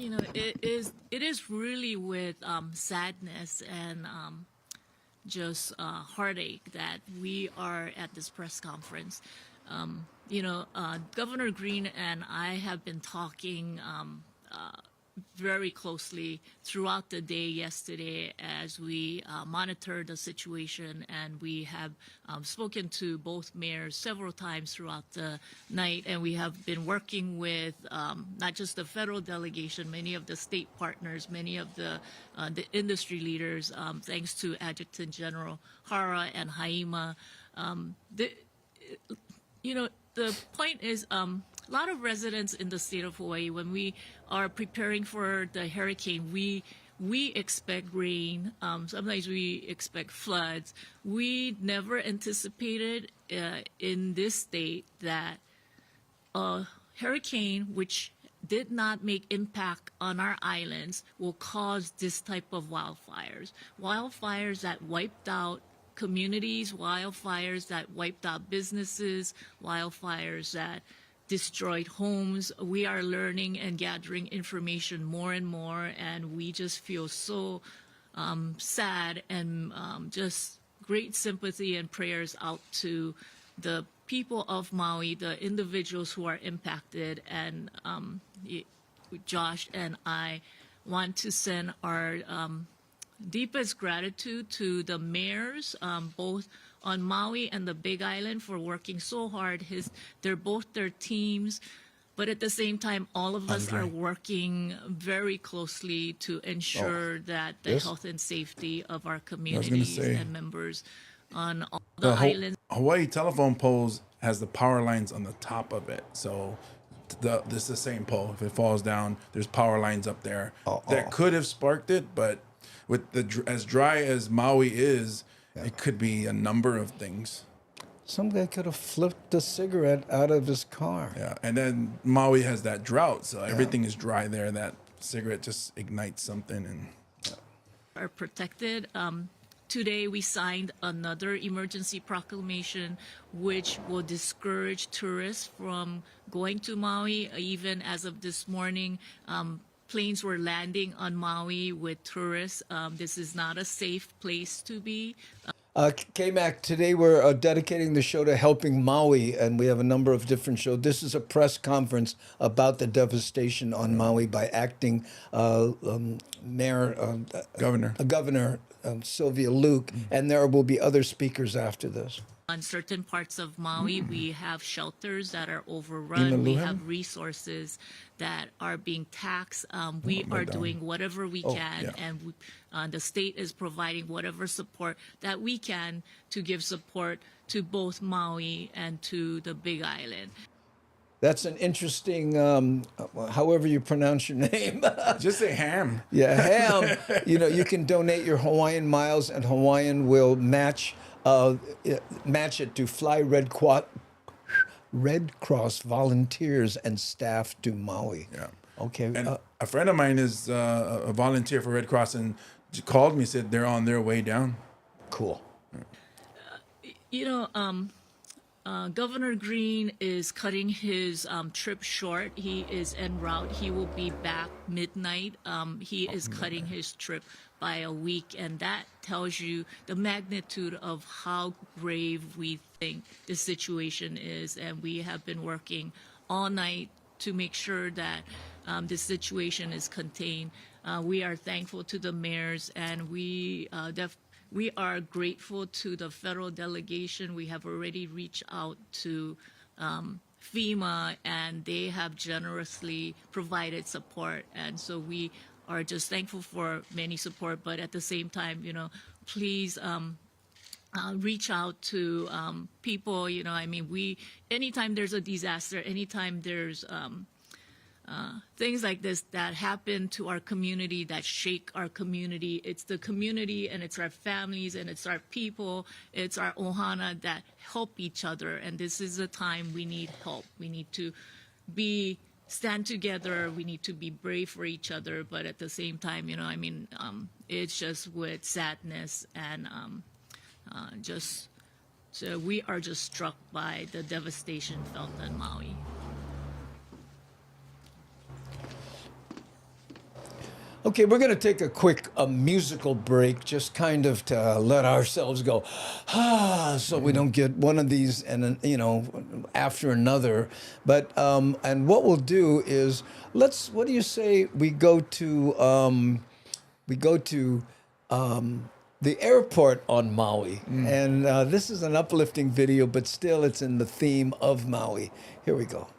It is really with sadness and just heartache that we are at this press conference. Governor Green and I have been talking very closely throughout the day yesterday as we monitor the situation, and we have spoken to both mayors several times throughout the night, and we have been working with not just the federal delegation, many of the state partners, many of the industry leaders, thanks to Adjutant General Hara and Haima. The point is, a lot of residents in the state of Hawaii, when we are preparing for the hurricane, we expect rain. Sometimes we expect floods. We never anticipated in this state that a hurricane, which did not make impact on our islands, will cause this type of wildfires. Wildfires that wiped out communities, wildfires that wiped out businesses, wildfires that destroyed homes. We are learning and gathering information more and more, and we just feel so sad, and just great sympathy and prayers out to the people of Maui, the individuals who are impacted. And Josh and I want to send our deepest gratitude to the mayors, both on Maui and the Big Island, for working so hard. They're both their teams, but at the same time, all of us are working very closely to ensure that the health and safety of our communities and members on all the islands. Hawaii telephone poles has the power lines on the top of it, so this is the same pole. If it falls down, there's power lines up there that could have sparked it, but with as dry as Maui is, it could be a number of things. Some guy could have flipped a cigarette out of his car. Yeah, and then Maui has that drought, so everything is dry there. That cigarette just ignites something and are protected. Today, we signed another emergency proclamation, which will discourage tourists from going to Maui. Even as of this morning, planes were landing on Maui with tourists. This is not a safe place to be. K-Mac, today we're dedicating the show to helping Maui, and we have a number of different shows. This is a press conference about the devastation on Maui by acting Governor Sylvia Luke, and there will be other speakers after this. On certain parts of Maui, we have shelters that are overrun. We have resources that are being taxed. We are doing whatever we can, and the state is providing whatever support that we can to give support to both Maui and to the Big Island. That's an interesting, however you pronounce your name. Just say Ham. Yeah, Ham. You can donate your Hawaiian miles, and Hawaiian will match it to fly Red Cross volunteers and staff to Maui. Yeah. Okay. And a friend of mine is a volunteer for Red Cross and called me, said they're on their way down. Cool. Governor Green is cutting his trip short. He is en route. He will be back midnight. He is cutting his trip by a week, and that tells you the magnitude of how grave we think the situation is. And we have been working all night to make sure that this situation is contained. We are thankful to the mayors, and we are grateful to the federal delegation. We have already reached out to FEMA, and they have generously provided support. And so we are just thankful for many support. But at the same time, please reach out to people. Anytime there's a disaster, anytime there's things like this that happen to our community, that shake our community. It's the community, and it's our families, and it's our people, it's our ohana that help each other. And this is a time we need help. We need to stand together. We need to be brave for each other. But at the same time, it's just with sadness and so we are just struck by the devastation felt in Maui. Okay, we're going to take a quick musical break, just kind of to let ourselves go, so we don't get one of these and after another. But and what we'll do is what do you say we go to the airport on Maui, and this is an uplifting video, but still it's in the theme of Maui. Here we go.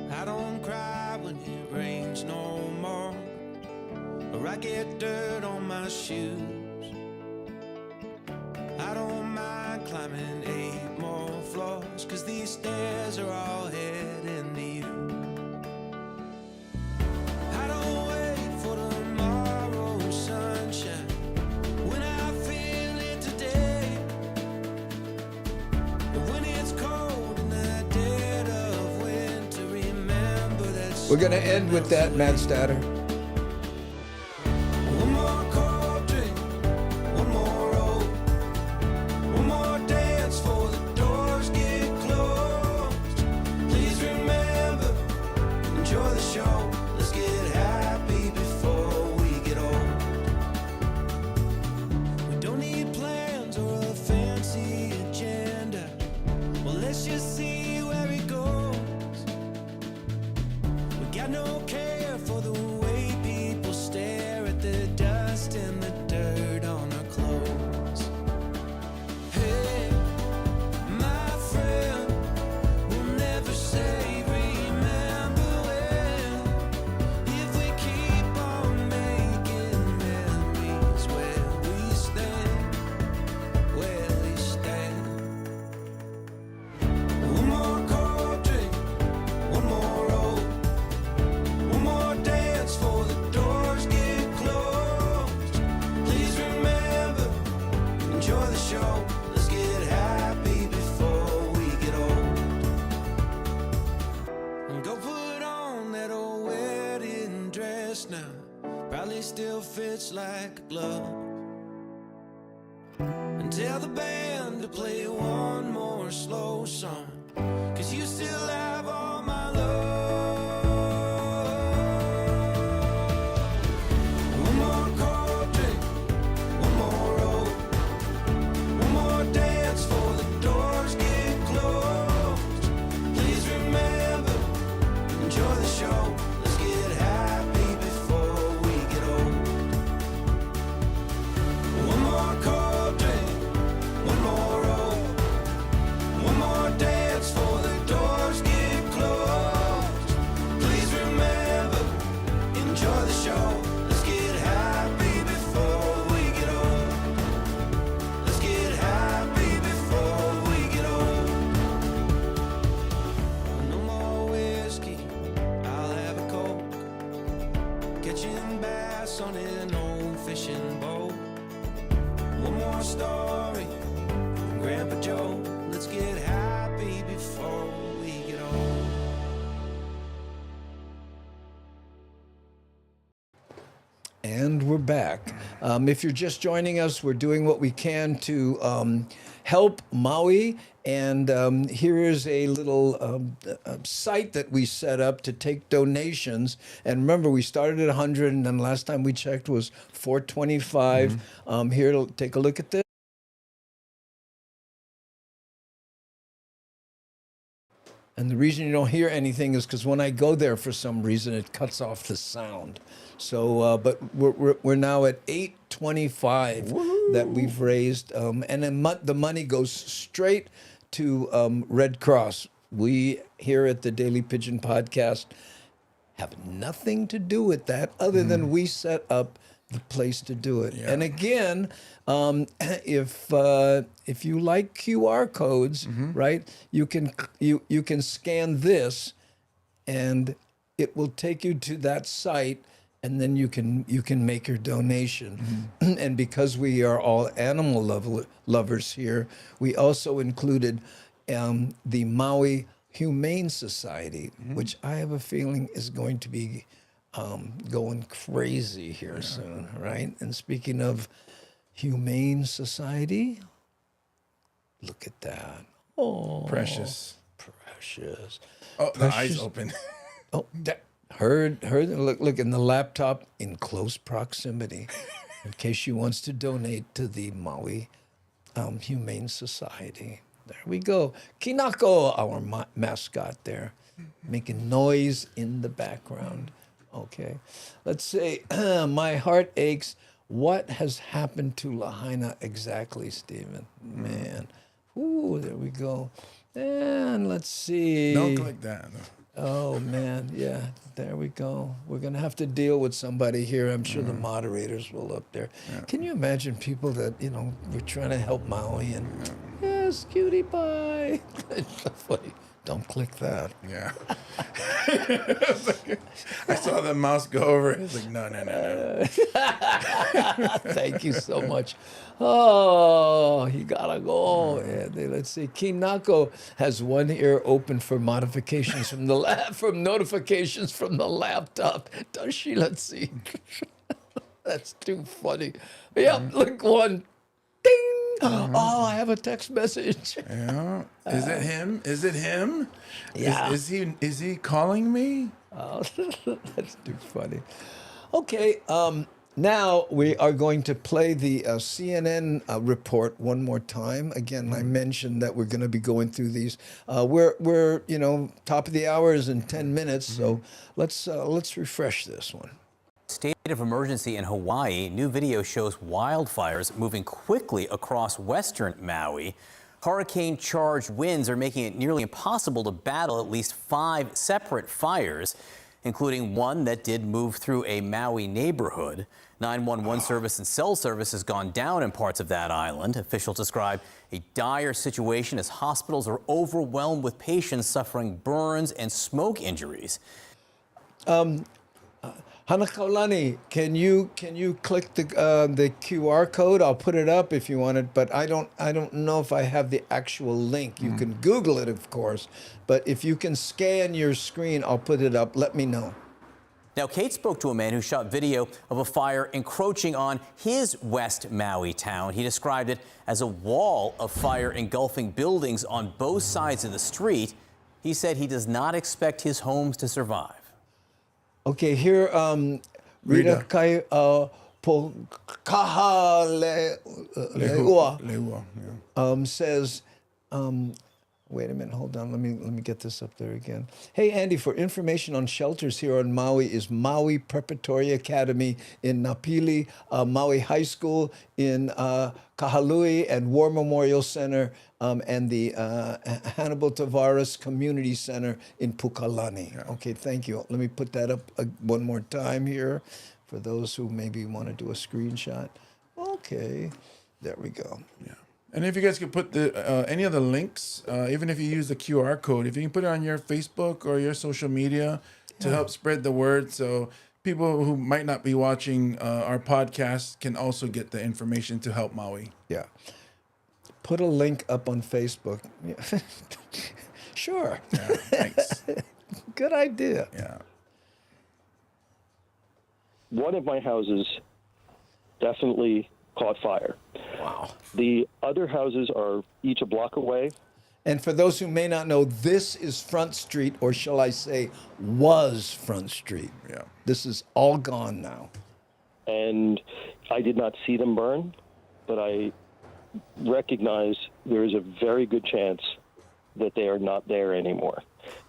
I don't cry when it rains no more, or I get dirt on my shoes. I don't mind climbing 8 more floors, 'cause these stairs are all heading to you. I don't wait for tomorrow's sunshine when I feel it today. And when it's cold in the dead of winter, remember that. We're going to end with that, Matt Statter. Still fits like a glove. Tell the band to play one more slow song, 'cause you still have all my love. One more cold drink, one more roll, one more dance before the doors get closed. Please remember, enjoy the show. Let's get happy before we get old. One more cold drink, one more roll, one more dance before the doors get closed. Please remember, enjoy the show. Let's get happy before we get old. Let's get happy before we get old. No more whiskey, I'll have a Coke. Catching bass on an old fishing boat. One more story from Grandpa Joe. Let's get happy before we get old. And we're back. If you're just joining us, we're doing what we can to help Maui. And here is a little site that we set up to take donations. And remember, we started at 100, and then last time we checked was 425. Here, take a look at this. And the reason you don't hear anything is because when I go there, for some reason, it cuts off the sound. So, but we're now at 825 that we've raised, and then the money goes straight to Red Cross. We here at the Daily Pidgin Podcast have nothing to do with that, other than we set up the place to do it. Yeah. And again, if you like QR codes, right, you can scan this, and it will take you to that site, and then you can make your donation. And because we are all animal lovers here, we also included the Maui Humane Society, which I have a feeling is going to be going crazy here soon, right? And speaking of Humane Society, look at that. Oh, Precious. Oh, Precious. the eyes open. Oh, heard. Look in the laptop in close proximity, in case she wants to donate to the Maui Humane Society. There we go. Kinako, our mascot there, making noise in the background. Okay, let's say, my heart aches. What has happened to Lahaina exactly, Stephen? Man, ooh, there we go. And let's see. Don't click that. No. Oh, man, yeah, there we go. We're going to have to deal with somebody here. I'm sure the moderators will up there. Yeah. Can you imagine people that, we're trying to help Maui and, yes, cutie pie. It's so funny. Don't click that. Yeah. I saw the mouse go over. It's like, no. Thank you so much. Oh, he gotta go. And let's see. Kinako has one ear open for modifications from the notifications from the laptop. Does she? Let's see. That's too funny. Yep, look, one. Ding. Oh, I have a text message. Yeah. Is it him? Is it him? Yeah. Is he calling me? Oh, that's too funny. Okay. Now we are going to play the CNN report one more time. Again, I mentioned that we're going to be going through these. We're top of the hour is in 10 minutes, so let's refresh this one. State of emergency in Hawaii. New video shows wildfires moving quickly across western Maui. Hurricane-charged winds are making it nearly impossible to battle at least 5 separate fires, including one that did move through a Maui neighborhood. 911 service and cell service has gone down in parts of that island. Officials describe a dire situation as hospitals are overwhelmed with patients suffering burns and smoke injuries. Hanakaulani, can you click the QR code? I'll put it up if you want it, but I don't know if I have the actual link. You can Google it, of course, but if you can scan your screen, I'll put it up. Let me know. Now, Kate spoke to a man who shot video of a fire encroaching on his West Maui town. He described it as a wall of fire engulfing buildings on both sides of the street. He said he does not expect his homes to survive. Okay, here, Rita Kai Po Kaha Leua says, wait a minute, hold on, let me get this up there again. Hey, Andy, for information on shelters here on Maui is Maui Preparatory Academy in Napili, Maui High School in Kahalui, and War Memorial Center, and the Hannibal Tavares Community Center in Pukalani. Yeah. Okay, thank you. Let me put that up one more time here for those who maybe want to do a screenshot. Okay, there we go. Yeah. And if you guys could put the any of the links, even if you use the QR code, if you can put it on your Facebook or your social media to help spread the word, so people who might not be watching our podcast can also get the information to help Maui. Yeah. Put a link up on Facebook. Yeah. Sure. Yeah, thanks. Good idea. Yeah. One of my houses definitely caught fire. Wow. The other houses are each a block away. And for those who may not know, this is Front Street, or shall I say, was Front Street. Yeah. This is all gone now. And I did not see them burn, but I recognize there is a very good chance that they are not there anymore.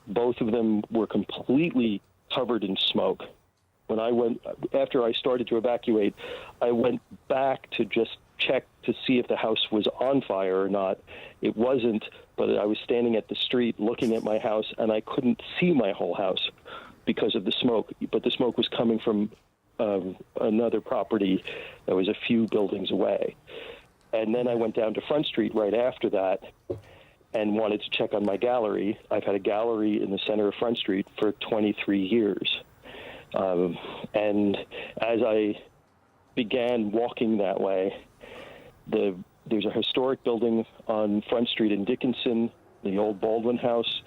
Both of them were completely covered in smoke. When I went, after I started to evacuate, I went back to just check to see if the house was on fire or not. It wasn't, but I was standing at the street looking at my house, and I couldn't see my whole house because of the smoke. But the smoke was coming from another property that was a few buildings away. And then I went down to Front Street right after that and wanted to check on my gallery. I've had a gallery in the center of Front Street for 23 years. And as I began walking that way, there's a historic building on Front Street in Dickinson, the old Baldwin House.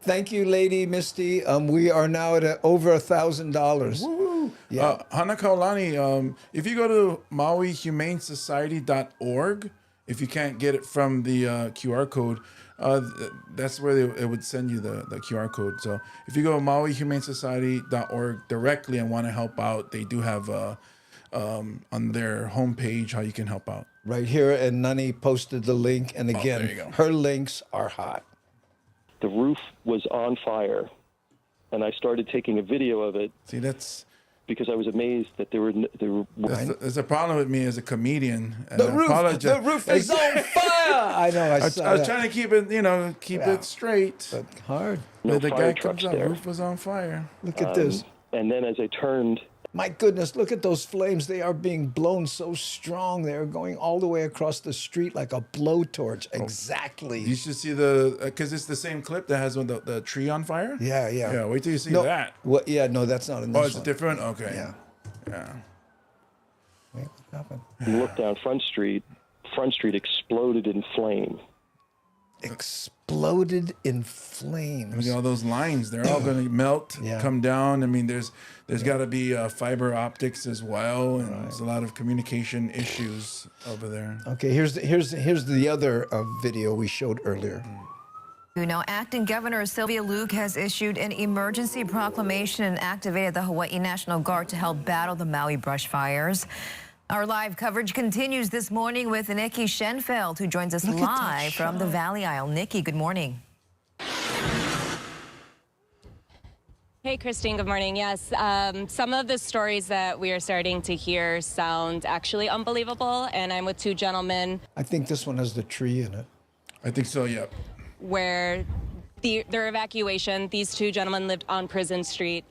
Thank you, Lady Misty. We are now at over $1,000. Woo! Yeah. Hana Kaulani, if you go to MauiHumaneSociety.org, if you can't get it from the QR code, that's where it would send you the QR code. So if you go to MauiHumaneSociety.org directly and want to help out, they do have on their homepage how you can help out. Right here, and Nani posted the link, and again, there you go. her links are hot. The roof was on fire, and I started taking a video of it. See, that's because I was amazed that there were. There's a problem with me as a comedian. And the roof is on fire. I know. I was trying to keep it, it straight. But hard. No the fire guy comes trucks out, there. roof was on fire. Look at this. And then as I turned. My goodness, look at those flames. They are being blown so strong. They are going all the way across the street like a blowtorch. Exactly. You should see because it's the same clip that has the tree on fire. Yeah. Yeah, wait till you see that. Well, yeah, no, that's not in this one. Oh, it's different? Okay. Yeah. Wait, what happened? You look down Front Street exploded in flame. Exploded in flames. All those lines, they're all going to melt, come down. I mean, there's got to be fiber optics as well, and there's a lot of communication issues over there. Okay, here's the other video we showed earlier. Acting Governor Sylvia Luke has issued an emergency proclamation and activated the Hawaii National Guard to help battle the Maui brush fires. Our live coverage continues this morning with Nikki Schenfeld, who joins us live from the Valley Isle. Nikki, good morning. Hey, Christine, good morning. Yes, some of the stories that we are starting to hear sound actually unbelievable, and I'm with two gentlemen. I think this one has the tree in it. I think so, yep. Where their evacuation, these two gentlemen lived on Prison Street,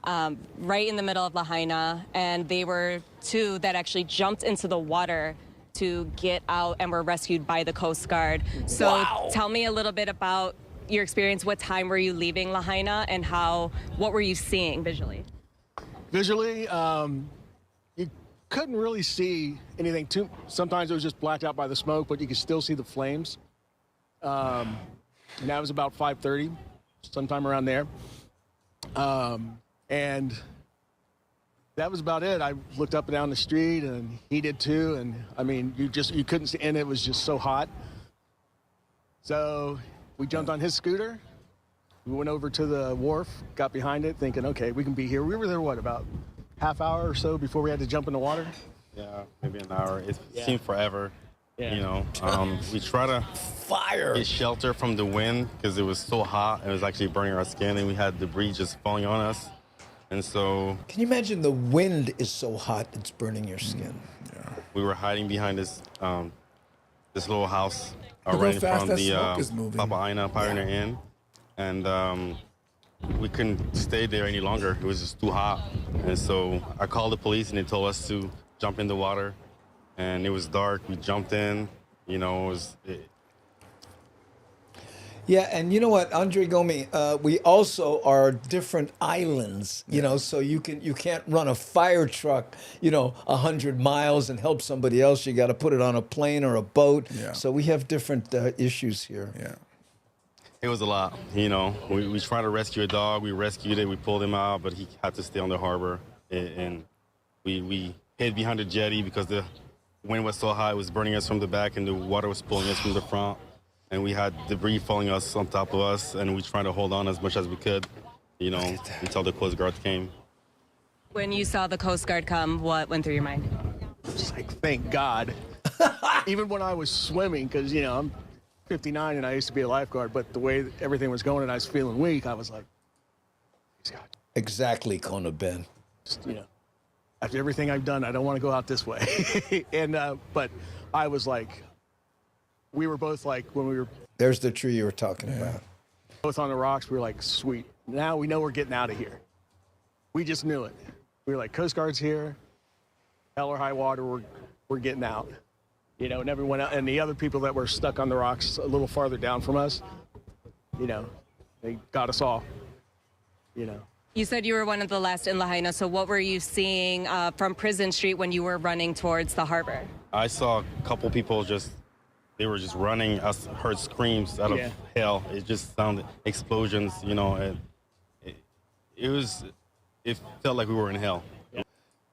right in the middle of Lahaina, and they were two that actually jumped into the water to get out and were rescued by the Coast Guard. So tell me a little bit about your experience. What time were you leaving Lahaina, and what were you seeing visually? Visually, you couldn't really see anything sometimes it was just blacked out by the smoke, but you could still see the flames. And that was about 5:30, sometime around there. And that was about it. I looked up and down the street, and he did too. And I mean, you couldn't see, and it was just so hot. So we jumped on his scooter. We went over to the wharf, got behind it, thinking, okay, we can be here. We were there, what, about half hour or so before we had to jump in the water? Yeah, maybe an hour. It Yeah. seemed forever. Yeah. You know, we try to get shelter from the wind because it was so hot. It was actually burning our skin, and we had debris just falling on us. And so, Can you imagine the wind is so hot it's burning your skin? we were hiding behind this this little house Look how right in fast front of that the smoke is moving. Papa Aina Pioneer Inn. And we couldn't stay there any longer. It was just too hot. And so I called the police, and they told us to jump in the water. And it was dark. We jumped in. You know, Yeah, and you know what, Andre Gomi, we also are different islands, you know, so you can't run a fire truck, 100 miles and help somebody else. You got to put it on a plane or a boat. Yeah. So we have different issues here. Yeah. It was a lot, you know. We tried to rescue a dog. We rescued it. We pulled him out, but he had to stay on the harbor. And we hid behind the jetty because the wind was so high. It was burning us from the back, and the water was pulling us from the front. And we had debris falling us on top of us, and we tried to hold on as much as we could, until the Coast Guard came. When you saw the Coast Guard come, what went through your mind? Just like, thank God. Even when I was swimming, because, I'm 59 and I used to be a lifeguard, but the way everything was going and I was feeling weak, I was like, please God. Exactly, Kona Ben. Just, after everything I've done, I don't want to go out this way. And but I was like, we were both like, when we were There's the tree you were talking about. both on the rocks, we were like, sweet. Now we know we're getting out of here. We just knew it. We were like, Coast Guard's here. Hell or high water, we're getting out. And everyone else, and the other people that were stuck on the rocks a little farther down from us, they got us all. You said you were one of the last in Lahaina, so what were you seeing from Prison Street when you were running towards the harbor? I saw a couple people they were just running. I heard screams out of hell. It just sounded explosions, and it felt like we were in hell.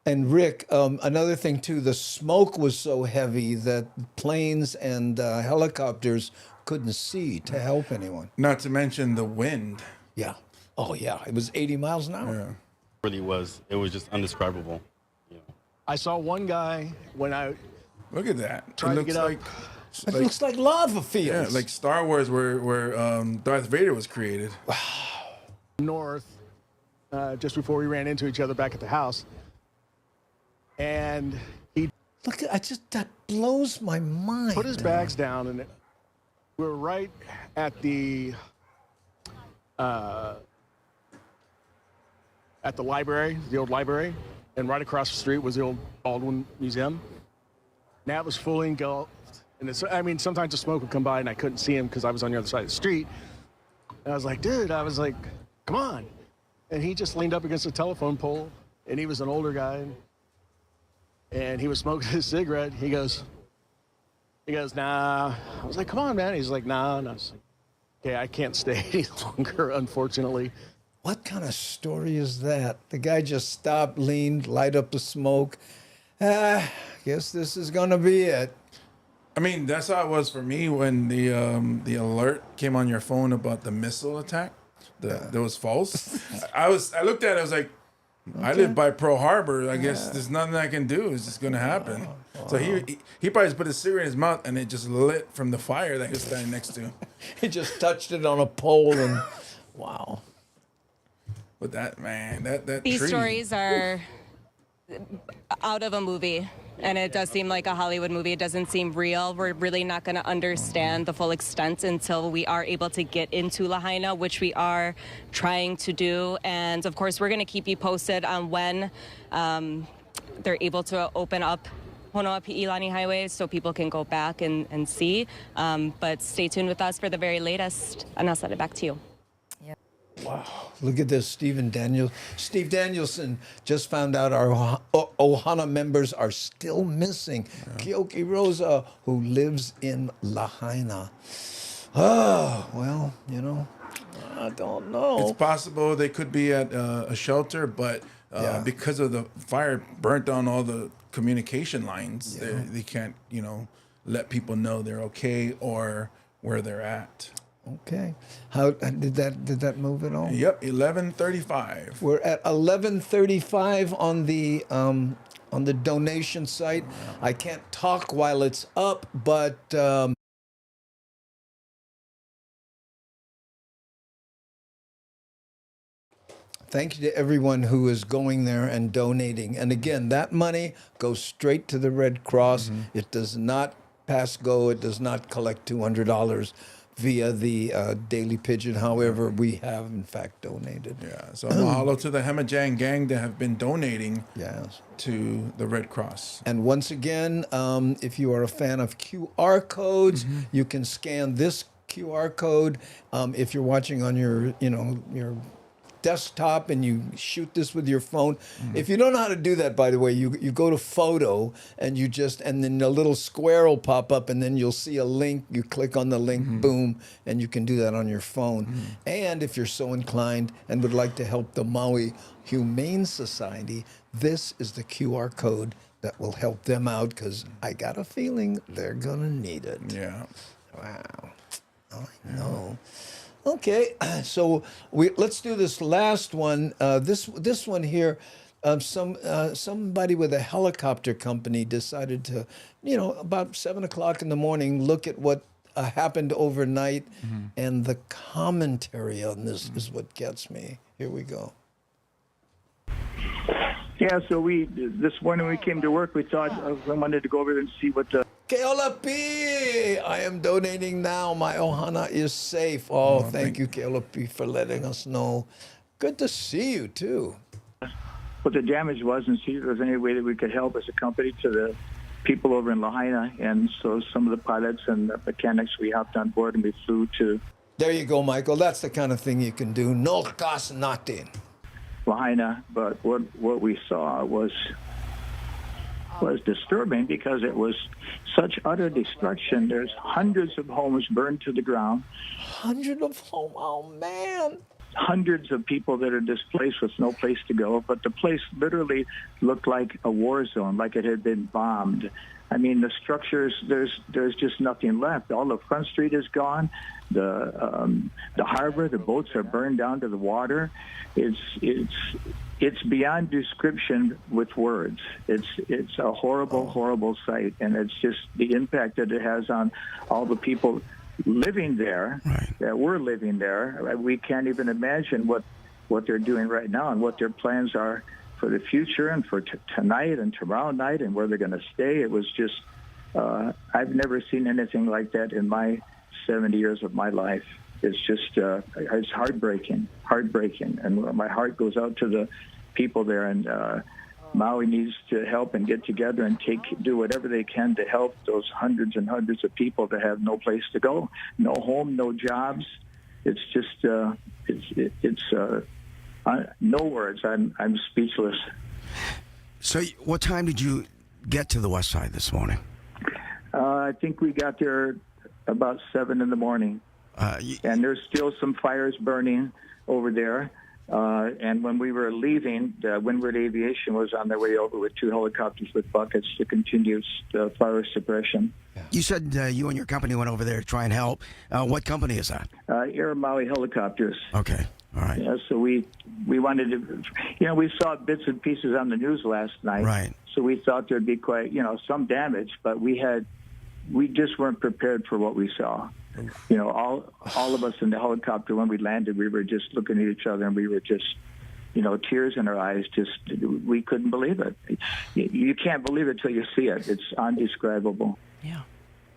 And Rick, another thing too, the smoke was so heavy that planes and helicopters couldn't see to help anyone. Not to mention the wind. Yeah. Oh yeah, it was 80 miles an hour. Yeah. It really was. It was just indescribable. I saw one guy when I Look at that. tried to get up. It looks like lava fields. Yeah, like Star Wars, where Darth Vader was created. north just before we ran into each other back at the house. And he Look, that blows my mind. put his bags down, and we were right at the library, the old library, and right across the street was the old Baldwin Museum. And that was fully engulfed. And sometimes the smoke would come by, and I couldn't see him because I was on the other side of the street. And I was like, dude, come on. And he just leaned up against a telephone pole, and he was an older guy. And he was smoking his cigarette. He goes, nah. I was like, come on, man. He's like, nah. And I was like, okay, I can't stay any longer, unfortunately. What kind of story is that? The guy just stopped, leaned, light up the smoke. Guess this is gonna be it. I mean, that's how it was for me when the alert came on your phone about the missile attack. That was false. I looked at it. I was like, I live by Pearl Harbor. I guess there's nothing I can do. It's just gonna happen. So he probably just put his cigarette in his mouth, and it just lit from the fire that he was standing next to. He just touched it on a pole, and wow. But that These tree. stories are out of a movie, and it does seem like a Hollywood movie. It doesn't seem real. We're really not going to understand the full extent until we are able to get into Lahaina, which we are trying to do. And of course, we're going to keep you posted on when they're able to open up Honoapi'ilani Highway so people can go back and see. But stay tuned with us for the very latest, and I'll send it back to you. Wow, look at this, Steve Danielson just found out our Ohana members are still missing. Keoki Rosa, who lives in Lahaina. Oh, well, I don't know. It's possible they could be at a shelter, but because of the fire burnt down all the communication lines. They can't, let people know they're okay or where they're at. Okay. How did that move at all? Yep, 11:35. We're at 11:35 on the donation site. I can't talk while it's up, but thank you to everyone who is going there and donating. And again, that money goes straight to the Red Cross. It does not pass go. It does not collect $200 via the Daily Pidgin. However, we have in fact donated. Yeah. So mahalo to the Hemajang gang that have been donating to the Red Cross. And once again, if you are a fan of QR codes, you can scan this QR code. If you're watching on your desktop and you shoot this with your phone. If you don't know how to do that, by the way, you go to photo and then a little square will pop up and then you'll see a link. You click on the link, boom, and you can do that on your phone. And if you're so inclined and would like to help the Maui Humane Society, this is the QR code that will help them out because I got a feeling they're going to need it. Yeah. Wow. I know. Okay, so let's do this last one. This one here, somebody with a helicopter company decided to, about 7 o'clock in the morning, look at what happened overnight, and the commentary on this is what gets me. Here we go. Yeah, so this morning we came to work, we thought I wanted to go over and see what the... Keolapi, I am donating now. My ohana is safe. Oh, thank you, Keolapi, for letting us know. Good to see you, too. What the damage was and see if there's any way that we could help as a company to the people over in Lahaina. And so some of the pilots and the mechanics, we hopped on board and we flew to... There you go, Michael. That's the kind of thing you can do. No cost nothing. Lahaina, but what we saw was disturbing because it was such utter destruction. There's hundreds of homes burned to the ground. Hundreds of homes? Oh, man. Hundreds of people that are displaced with no place to go, but the place literally looked like a war zone, like it had been bombed. I mean, the structures, there's just nothing left. All of Front Street is gone. The harbor, the boats are burned down to the water. It's beyond description with words. It's a horrible, horrible sight, and it's just the impact that it has on all the people living there, that we're living there. We can't even imagine what they're doing right now and what their plans are for the future and for tonight and tomorrow night and where they're going to stay. It was just, I've never seen anything like that in my 70 years of my life. It's just, it's heartbreaking. And my heart goes out to the people there, and Maui needs to help and get together and do whatever they can to help those hundreds and hundreds of people that have no place to go, no home, no jobs. It's just, no words. I'm speechless. So what time did you get to the west side this morning? I think we got there about 7 in the morning. And there's still some fires burning over there. And when we were leaving, Windward Aviation was on their way over with 2 helicopters with buckets to continue the fire suppression. You said you and your company went over there to try and help. What company is that? Air Maui Helicopters. Okay, all right. Yeah, so we wanted to, we saw bits and pieces on the news last night. Right. So we thought there'd be quite, some damage, but we just weren't prepared for what we saw. All of us in the helicopter, when we landed, we were just looking at each other and we were just, tears in our eyes. We couldn't believe it. You can't believe it till you see it. It's undescribable. Yeah.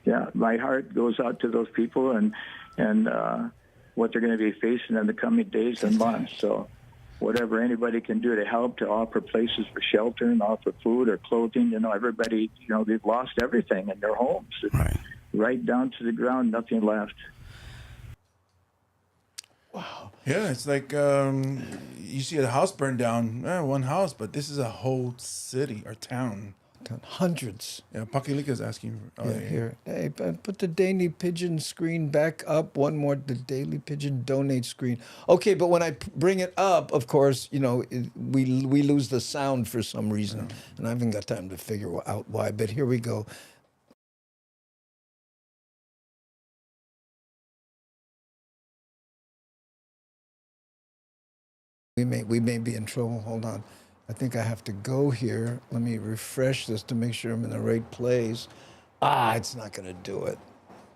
Yeah. My heart goes out to those people and what they're going to be facing in the coming days and months. So whatever anybody can do to help, to offer places for shelter and offer food or clothing, everybody, they've lost everything in their homes. Right down to the ground, nothing left. Wow. Yeah, it's like you see a house burned down, one house, but this is a whole city or town. Hundreds. Yeah, Pakalika's asking. Here. Hey, put the Daily Pidgin screen back up. One more, the Daily Pidgin donate screen. Okay, but when I bring it up, of course, we lose the sound for some reason, and I haven't got time to figure out why. But here we go. We may be in trouble. Hold on. I think I have to go here. Let me refresh this to make sure I'm in the right place. It's not going to do it.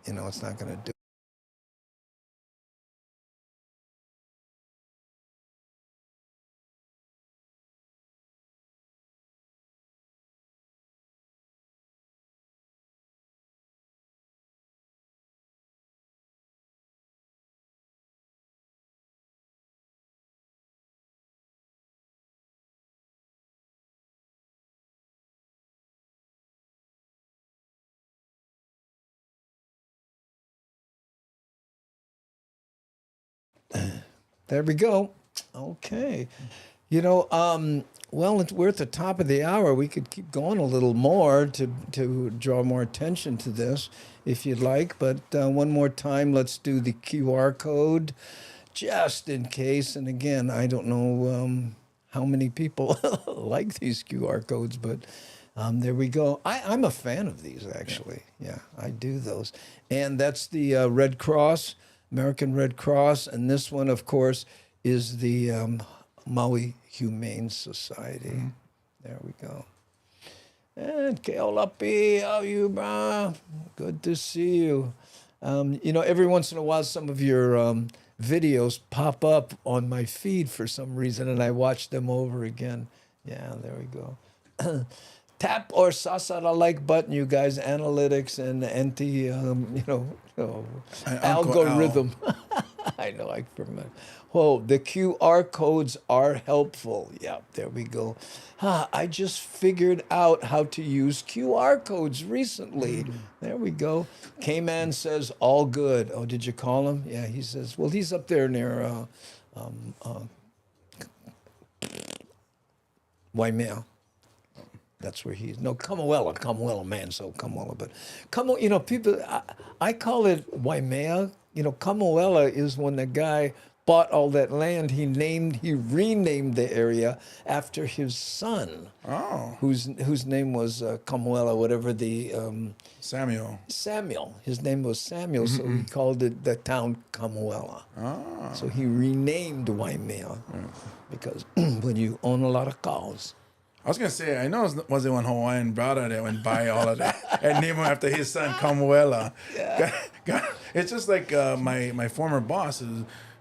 It's not going to do it. There we go. Okay. Well, we're at the top of the hour. We could keep going a little more to draw more attention to this if you'd like. But one more time, let's do the QR code just in case. And again, I don't know how many people like these QR codes, but there we go. I'm a fan of these, actually. Yeah, I do those. And that's the Red Cross. American Red Cross, and this one, of course, is the Maui Humane Society. There we go. And Keolapi, how are you, brah? Good to see you. Every once in a while, some of your videos pop up on my feed for some reason, and I watch them over again. Yeah, there we go. Tap or sasara like button, you guys. Analytics and algorithm. I know. I remember. Whoa, the QR codes are helpful. Yeah, there we go. I just figured out how to use QR codes recently. There we go. K-Man says all good. Oh, did you call him? Yeah, he says. Well, he's up there near Waimea. That's where he's. No, Kamuela, man, so Kamuela. But people, I call it Waimea. Kamuela is when the guy bought all that land. He renamed the area after his son. Oh. Whose name was Kamuela, whatever the... Samuel. His name was Samuel, so he called it the town Kamuela. Oh. So he renamed Waimea because when you own a lot of cows... I was going to say, I know it wasn't one Hawaiian brother that went buy all of that and name him after his son, Kamuela. Yeah. It's just like my former boss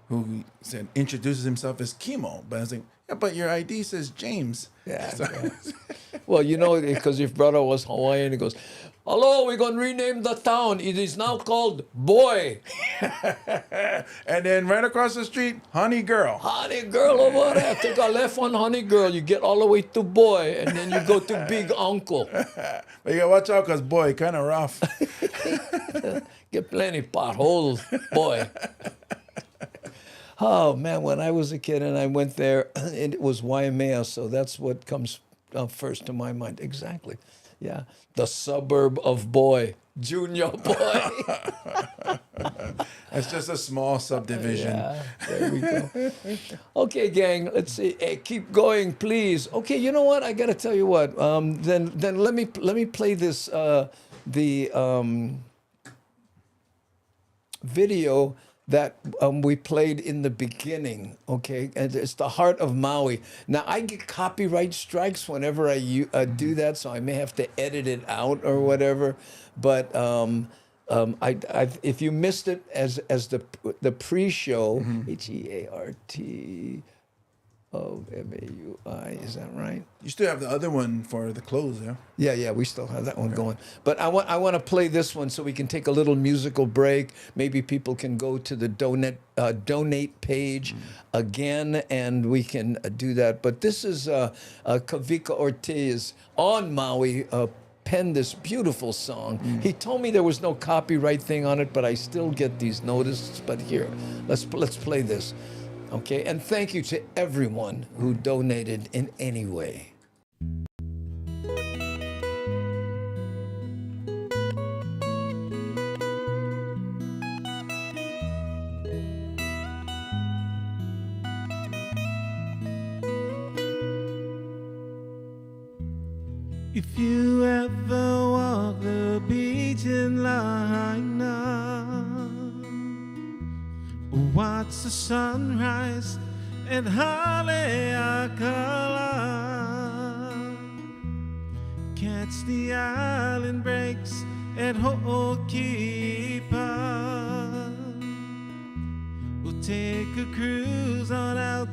who said introduces himself as Kimo. But I was like, yeah, but your ID says James. Yeah. So. Yeah. Well, because your brother was Hawaiian, he goes, hello, we're going to rename the town. It is now called Boy. And then right across the street, Honey Girl. Honey Girl over there. Take a left on Honey Girl. You get all the way to Boy, and then you go to Big Uncle. But you got to watch out because Boy, kind of rough. Get plenty potholes, Boy. Oh, man, when I was a kid and I went there, it was Waimea, so that's what comes first to my mind. Exactly. Yeah. The suburb of Boy. Junior Boy. It's just a small subdivision. Yeah, there we go. Okay, gang, let's see. Hey, keep going, please. Okay, you know what? I got to tell you what. Then let me play this video that we played in the beginning, okay? And it's the heart of Maui. Now, I get copyright strikes whenever I do that, so I may have to edit it out or whatever. But if you missed it as the pre-show, HEART MAUI, is that right? You still have the other one for the close, yeah? Yeah, we still have that one going. But I want to play this one so we can take a little musical break. Maybe people can go to the donate page again, and we can do that. But this is Kavika Ortiz on Maui, penned this beautiful song. He told me there was no copyright thing on it, but I still get these notices. But here, let's play this. Okay, and thank you to everyone who donated in any way. If you ever walk the beach in Lahaina, or watch the sunrise at Haleakala, catch the island breaks at Ho'okipa, we'll take a cruise on out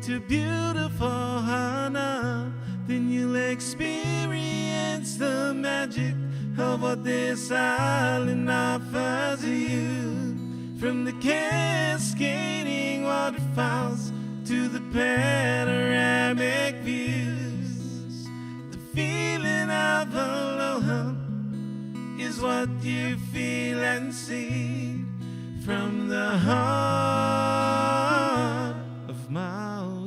to beautiful Hana. Then you'll experience the magic of what this island offers you. From the cascading waterfalls to the panoramic views, the feeling of aloha is what you feel and see from the heart of Maui.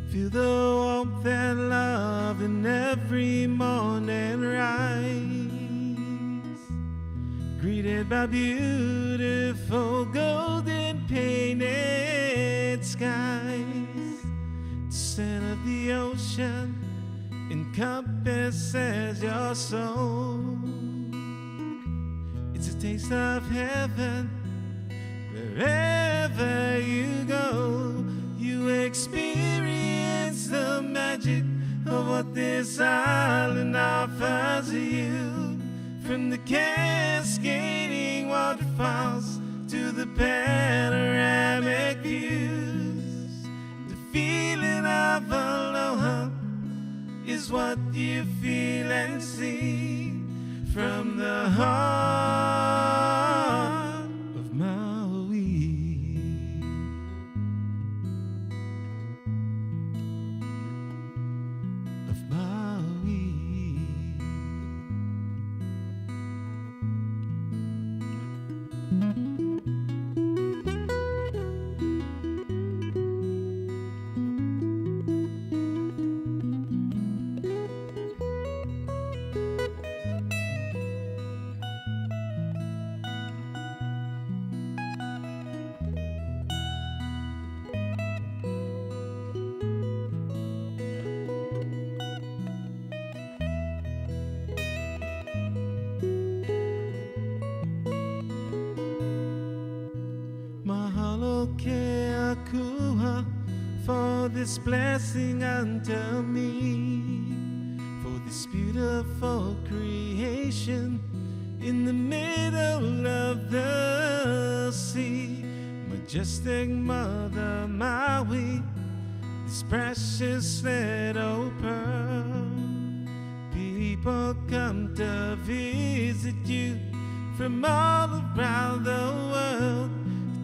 Feel the warmth and love in every morning rise, greeted by beautiful golden painted skies. The scent of the ocean encompasses your soul. It's a taste of heaven wherever you go. You experience the magic of what this island offers you. From the cascading waterfalls to the panoramic views, the feeling of aloha is what you feel and see from the heart of Maui. Of Maui. Mahalo ke akua for this blessing unto me, for this beautiful creation in the middle of the sea. Majestic Mother Maui, this precious little pearl. People come to visit you from all around the world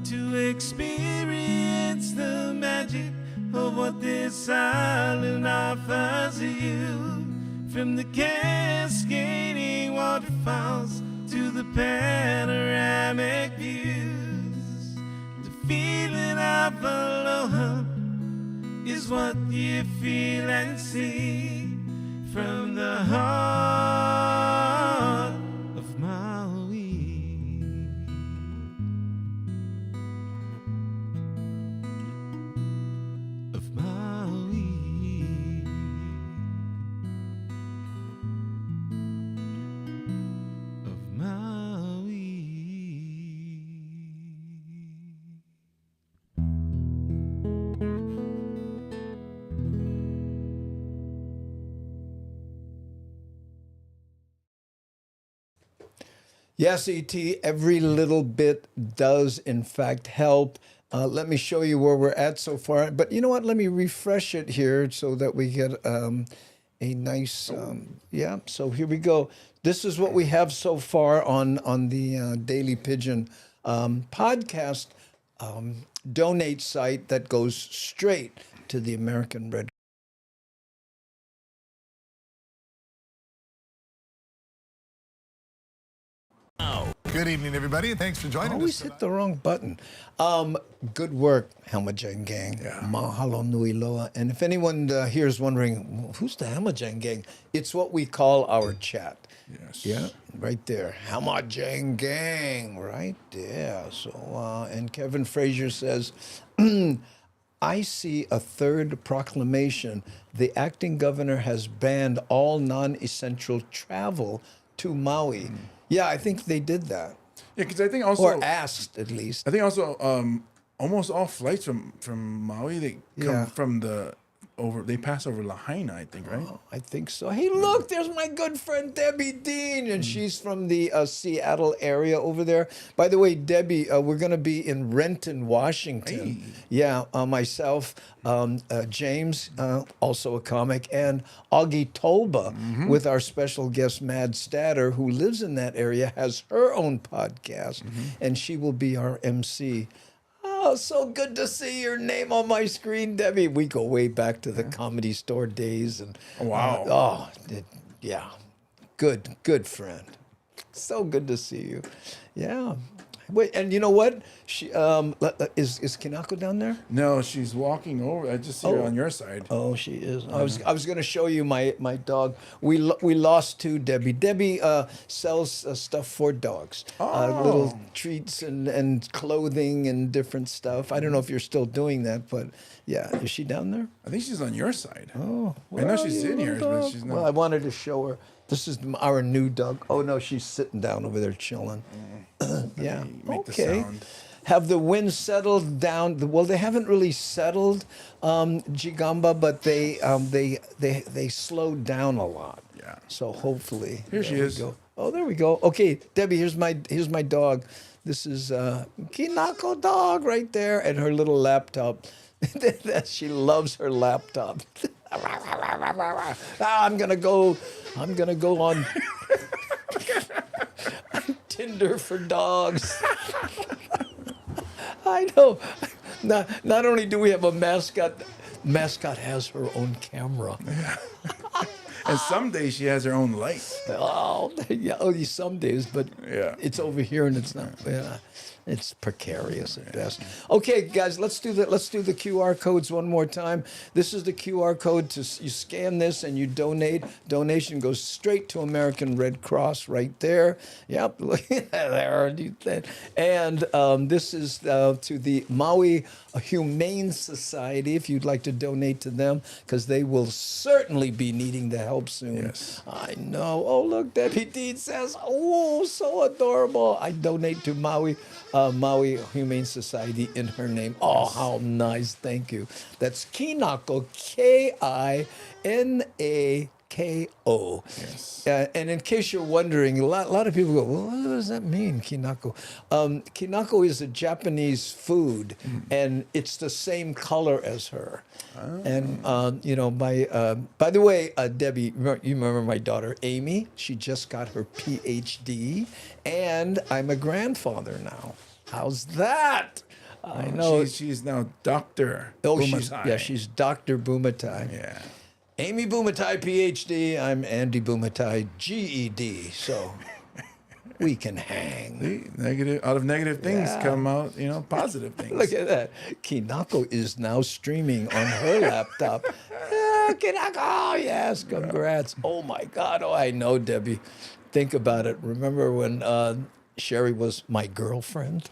to experience the magic of what this island offers you. From the cascading waterfalls to the panoramic views, the feeling of aloha is what you feel and see from the heart of Maui. Of Maui. Of Maui. Yes, E.T., every little bit does, in fact, help. Let me show you where we're at so far. But you know what? Let me refresh it here so that we get a nice, yeah. So here we go. This is what we have so far on the Daily Pidgin podcast donate site that goes straight to the American Red Now, Good evening, everybody, and thanks for joining Always us. hit the wrong button. Good work, Hamajang Gang. Mahalo nui loa. And if anyone here is wondering, who's the Hamajang Gang? It's what we call our chat. Yes. Yeah, right there. Hamajang Gang, right there. So, and Kevin Frazier says, I see a third proclamation. The acting governor has banned all non-essential travel to Maui. Yeah, I think they did that. Yeah, because I think also, or asked at least. I think also almost all flights from Maui, they come from they pass over Lahaina, I think, right? Oh, I think so. Hey, look, there's my good friend Debbie Dean, and she's from the Seattle area over there. By the way, Debbie, we're going to be in Renton, Washington. Hey. Yeah, myself, James, also a comic, and Augie Tolba with our special guest Mad Statter, who lives in that area, has her own podcast, and she will be our MC. Oh, so good to see your name on my screen, Debbie. We go way back to the Comedy Store days. And wow. Yeah. Good friend. So good to see you. Yeah. Wait, and you know what? She is Kinako down there? No, she's walking over. I just see her on your side. Oh, she is. I was going to show you my dog. We lost two, Debbie. Debbie sells stuff for dogs. Little treats and clothing and different stuff. I don't know if you're still doing that, but yeah. Is she down there? I think she's on your side. Oh. I know she's in here, but she's not. Well, I wanted to show her. This is our new dog. Oh, no, she's sitting down over there chilling. Yeah. Make the Okay. sound. Have the winds settled down? Well, they haven't really settled, Gigamba, but they slowed down a lot. Yeah. So hopefully. Here she is. Go. Oh, there we go. Okay, Debbie, here's my dog. This is Kinako dog right there, and her little laptop. She loves her laptop. I'm gonna go on Tinder for dogs. I know. Not only do we have a mascot has her own camera. And some days she has her own light. Oh, yeah. Only some days, but it's over here and it's not. Yeah. It's precarious at best. Okay, guys, let's do the QR codes one more time. This is the QR code. You scan this and you donate. Donation goes straight to American Red Cross right there. Yep, there. And this is to the Maui Humane Society, if you'd like to donate to them, because they will certainly be needing the help soon. Yes. I know. Oh, look, Debbie Dean says, oh, so adorable. I donate to Maui Humane Society in her name. Oh, how nice. Thank you. That's Kinako, Kinako. Yes. And in case you're wondering, a lot of people go, well, what does that mean, Kinako? Kinako is a Japanese food, and it's the same color as her. Oh. And, by the way, Debbie, you remember my daughter, Amy? She just got her PhD, and I'm a grandfather now. How's that? I know. She's now Dr. Bumatai. She's Dr. Bumatai. Yeah. Amy Bumatai, PhD. I'm Andy Bumatai, GED. So we can hang. See, out of negative things come out, positive things. Look at that. Kinako is now streaming on her laptop. Kinako, yes, congrats. Oh my God. Oh, I know, Debbie. Think about it. Remember when Sherry was my girlfriend?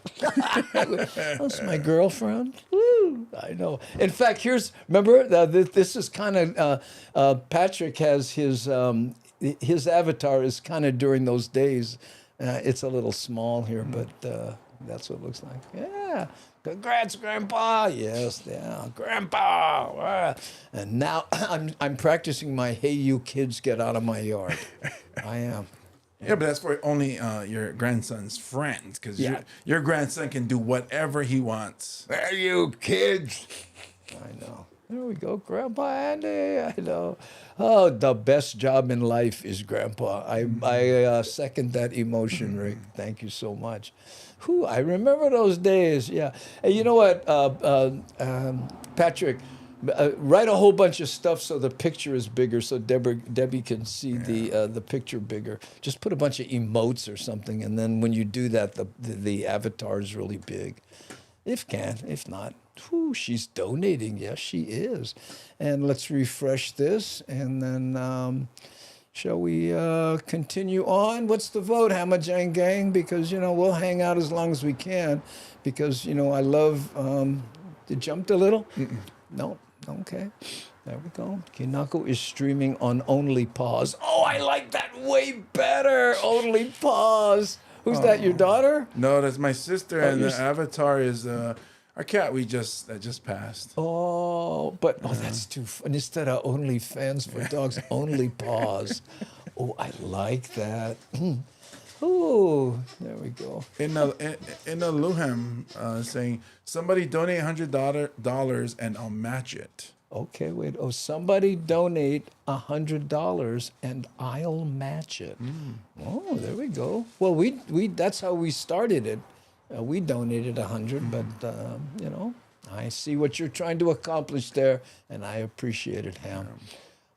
That's my girlfriend. Woo, I know. In fact, remember, this is kind of, Patrick has his avatar is kind of during those days. It's a little small here, but that's what it looks like. Yeah. Congrats, Grandpa. Yes, yeah, Grandpa. And now I'm practicing my "Hey, you kids, get out of my yard." I am. Yeah, but that's for only your grandson's friends, because your grandson can do whatever he wants. Hey, you kids. I know. There we go, Grandpa Andy. I know. Oh, the best job in life is Grandpa. I second that emotion, Rick. Thank you so much. Whew, I remember those days. Yeah. Hey, you know what, Patrick? Write a whole bunch of stuff so the picture is bigger, so Debbie can see the picture bigger. Just put a bunch of emotes or something, and then when you do that, the avatar is really big. If not, whew, she's donating. Yes, she is. And let's refresh this, and then shall we continue on? What's the vote, Hamajang Gang? Because, we'll hang out as long as we can, because, I love, it jumped a little? No, okay. There we go. Kinako is streaming on Only Pause. Oh, I like that way better. Only Pause. Who's that, your daughter? No, that's my sister, and the avatar is our cat that just passed. Oh, that's too fun. Instead of Only Fans for Dogs, Only Paws. Oh, I like that. Oh, there we go. In a Luham saying, somebody donate $100 and I'll match it. Okay, wait. Oh, somebody donate $100 and I'll match it. Oh, there we go. Well, we that's how we started it. We donated 100, but I see what you're trying to accomplish there, and I appreciate it, Ham.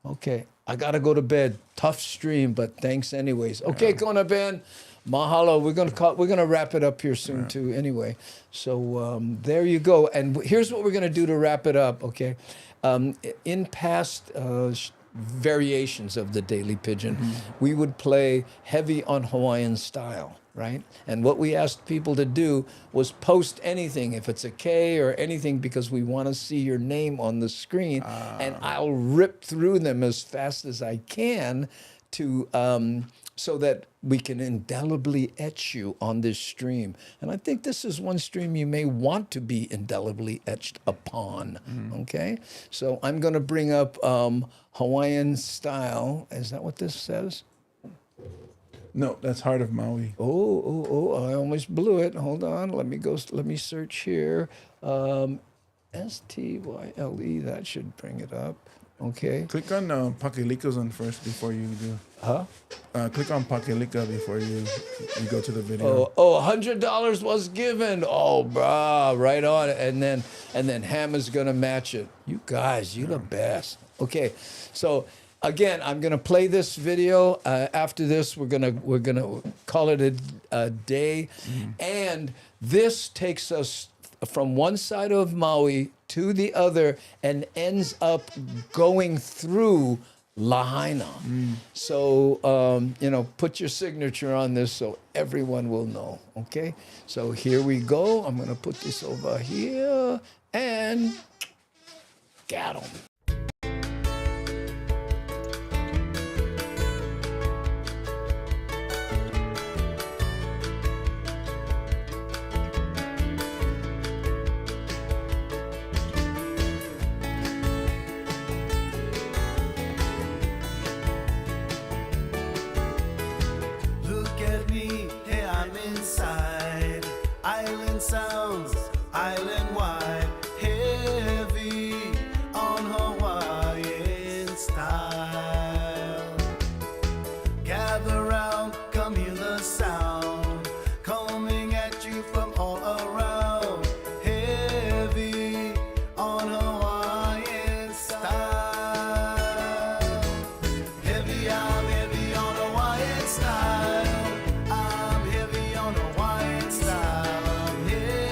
Okay, I gotta go to bed. Tough stream, but thanks anyways. Okay, Kona Ben, mahalo. We're gonna wrap it up here soon too. Anyway, so there you go. And here's what we're gonna do to wrap it up. Okay, in past variations of the Daily Pidgin, we would play heavy on Hawaiian style, right? And what we asked people to do was post anything, if it's a K or anything, because we want to see your name on the screen, and I'll rip through them as fast as I can to so that we can indelibly etch you on this stream. And I think this is one stream you may want to be indelibly etched upon, okay? So I'm going to bring up Hawaiian style. Is that what this says? No, that's Heart of Maui. Oh, I almost blew it. Hold on. Let me search here. STYLE, that should bring it up. Okay. Click on Pakelika's one first before you do. Huh? Click on Pakelika before you go to the video. $100 was given. Oh, brah, right on. And then Ham is gonna match it. You guys, you the best. Okay, so again, I'm gonna play this video. After this, we're gonna call it a day, and this takes us from one side of Maui to the other and ends up going through Lahaina. So, put your signature on this so everyone will know, okay? So here we go. I'm going to put this over here and got 'em. Sounds island-wide, heavy on Hawaiian style. Gather round, come hear the sound, coming at you from all around. Heavy on Hawaiian style. Heavy, I'm heavy on Hawaiian style. I'm heavy on Hawaiian style. I'm heavy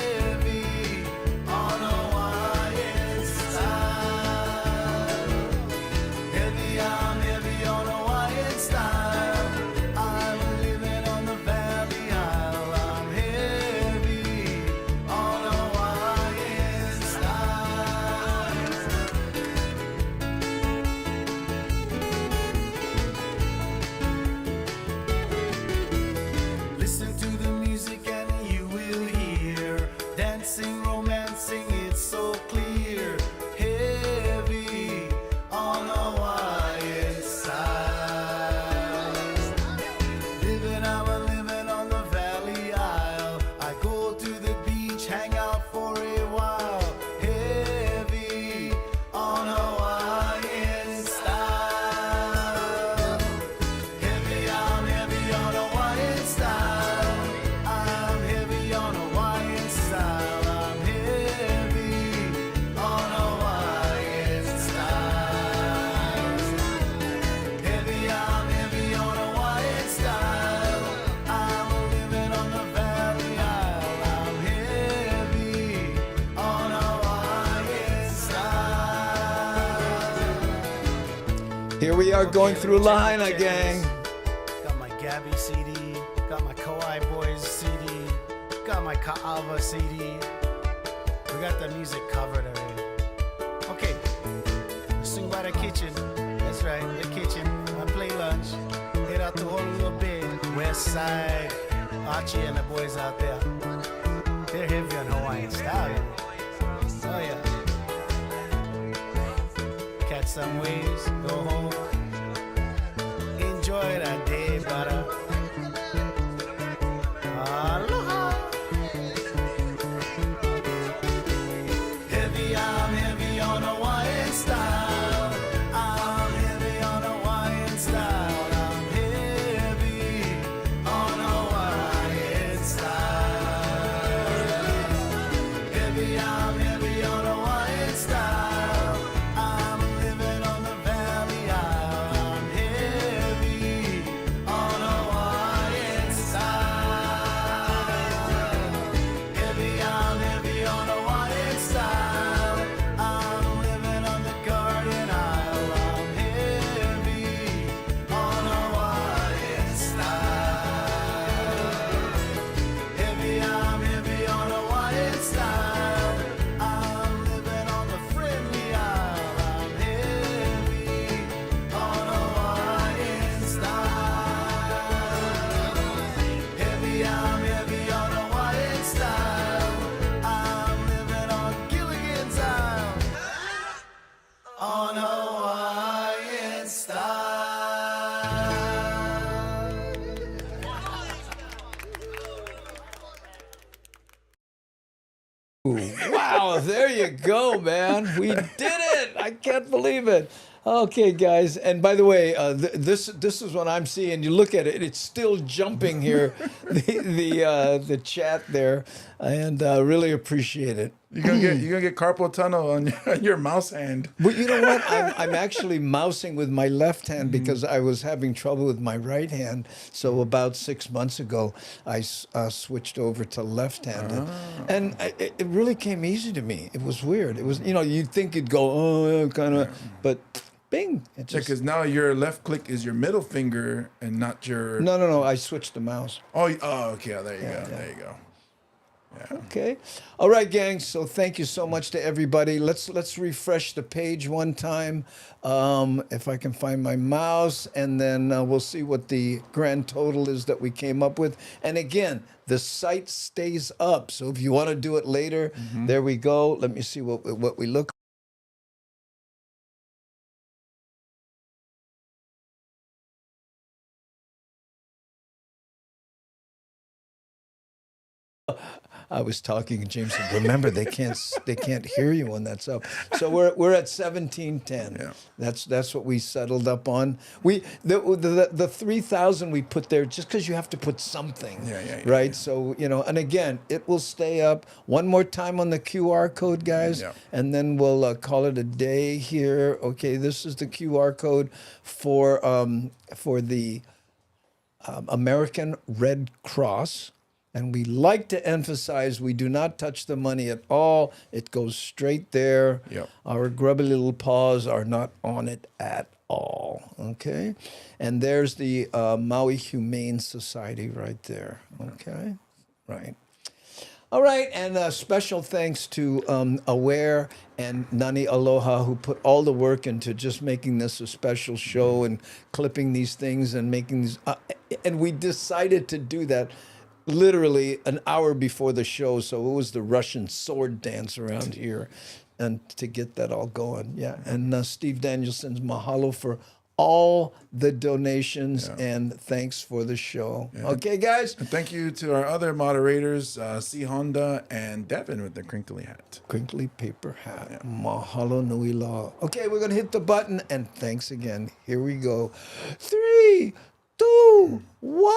Here we are going through Lahaina, gang. Got my Gabby CD, got my Kauai Boys CD, got my Ka'ava CD. We got the music covered already. Okay, swing by the kitchen. That's right, the kitchen. I play lunch. Hit out the whole little bit. West Side, Archie and the boys out there. They're heavy on Hawaiian style. Oh yeah. Catch some waves, go home. Enjoy that day, brother. Aloha. Heavy, I'm heavy on Hawaiian style. I'm heavy on Hawaiian style. I'm heavy on Hawaiian style. Heavy, I'm heavy on Hawaiian style. I'm living on the Valley Isle. I'm heavy on Hawaiian style. Heavy, I'm heavy on Hawaiian style. I'm living on the Garden Isle. I'm heavy on Hawaiian style. Heavy, I'm heavy on Hawaiian style. I'm living on the Friendly Isle. I'm heavy on Hawaiian style. Heavy, I'm heavy on Hawaiian style. I'm living on Gilligan's Isle. On Hawaiian style. Wow, there you go, man. We did it. I can't believe it. Okay, guys. And by the way, this is what I'm seeing. You look at it; it's still jumping here, the chat there, and really appreciate it. You're gonna get carpal tunnel on your mouse hand. But you know what? I'm actually mousing with my left hand because I was having trouble with my right hand. So about 6 months ago, I switched over to left-handed, and it really came easy to me. It was weird. It was, you'd think you'd go, kind of, but bing. Because now your left click is your middle finger and not your. No. I switched the mouse. Oh, okay. There you go. There you go. Yeah. Okay. All right, gang. So thank you so much to everybody. Let's refresh the page one time. If I can find my mouse, and then we'll see what the grand total is that we came up with. And again, the site stays up. So if you want to do it later, there we go. Let me see what we look. I was talking, and James said, "Remember, they can't hear you when that's up." So we're at 1710. Yeah. That's what we settled up on. The 3,000 we put there just because you have to put something, right? Yeah. So and again, it will stay up. One more time on the QR code, guys, and then we'll call it a day here. Okay, this is the QR code for the American Red Cross. And we like to emphasize we do not touch the money at all. It goes straight there. Yep. Our grubby little paws are not on it at all. Okay? And there's the Maui Humane Society right there. Okay? Right. All right, and special thanks to Aware and Nani Aloha, who put all the work into just making this a special show and clipping these things and making these. And we decided to do that literally an hour before the show, so it was the Russian sword dance around here, and to get that all going. Yeah, and Steve Danielson's mahalo for all the donations, and thanks for the show. Yeah. Okay, guys? And thank you to our other moderators, C. Honda and Devin with the crinkly hat. Crinkly paper hat. Yeah. Mahalo nui loa. Okay, we're going to hit the button, and thanks again. Here we go. 3, 2, 1.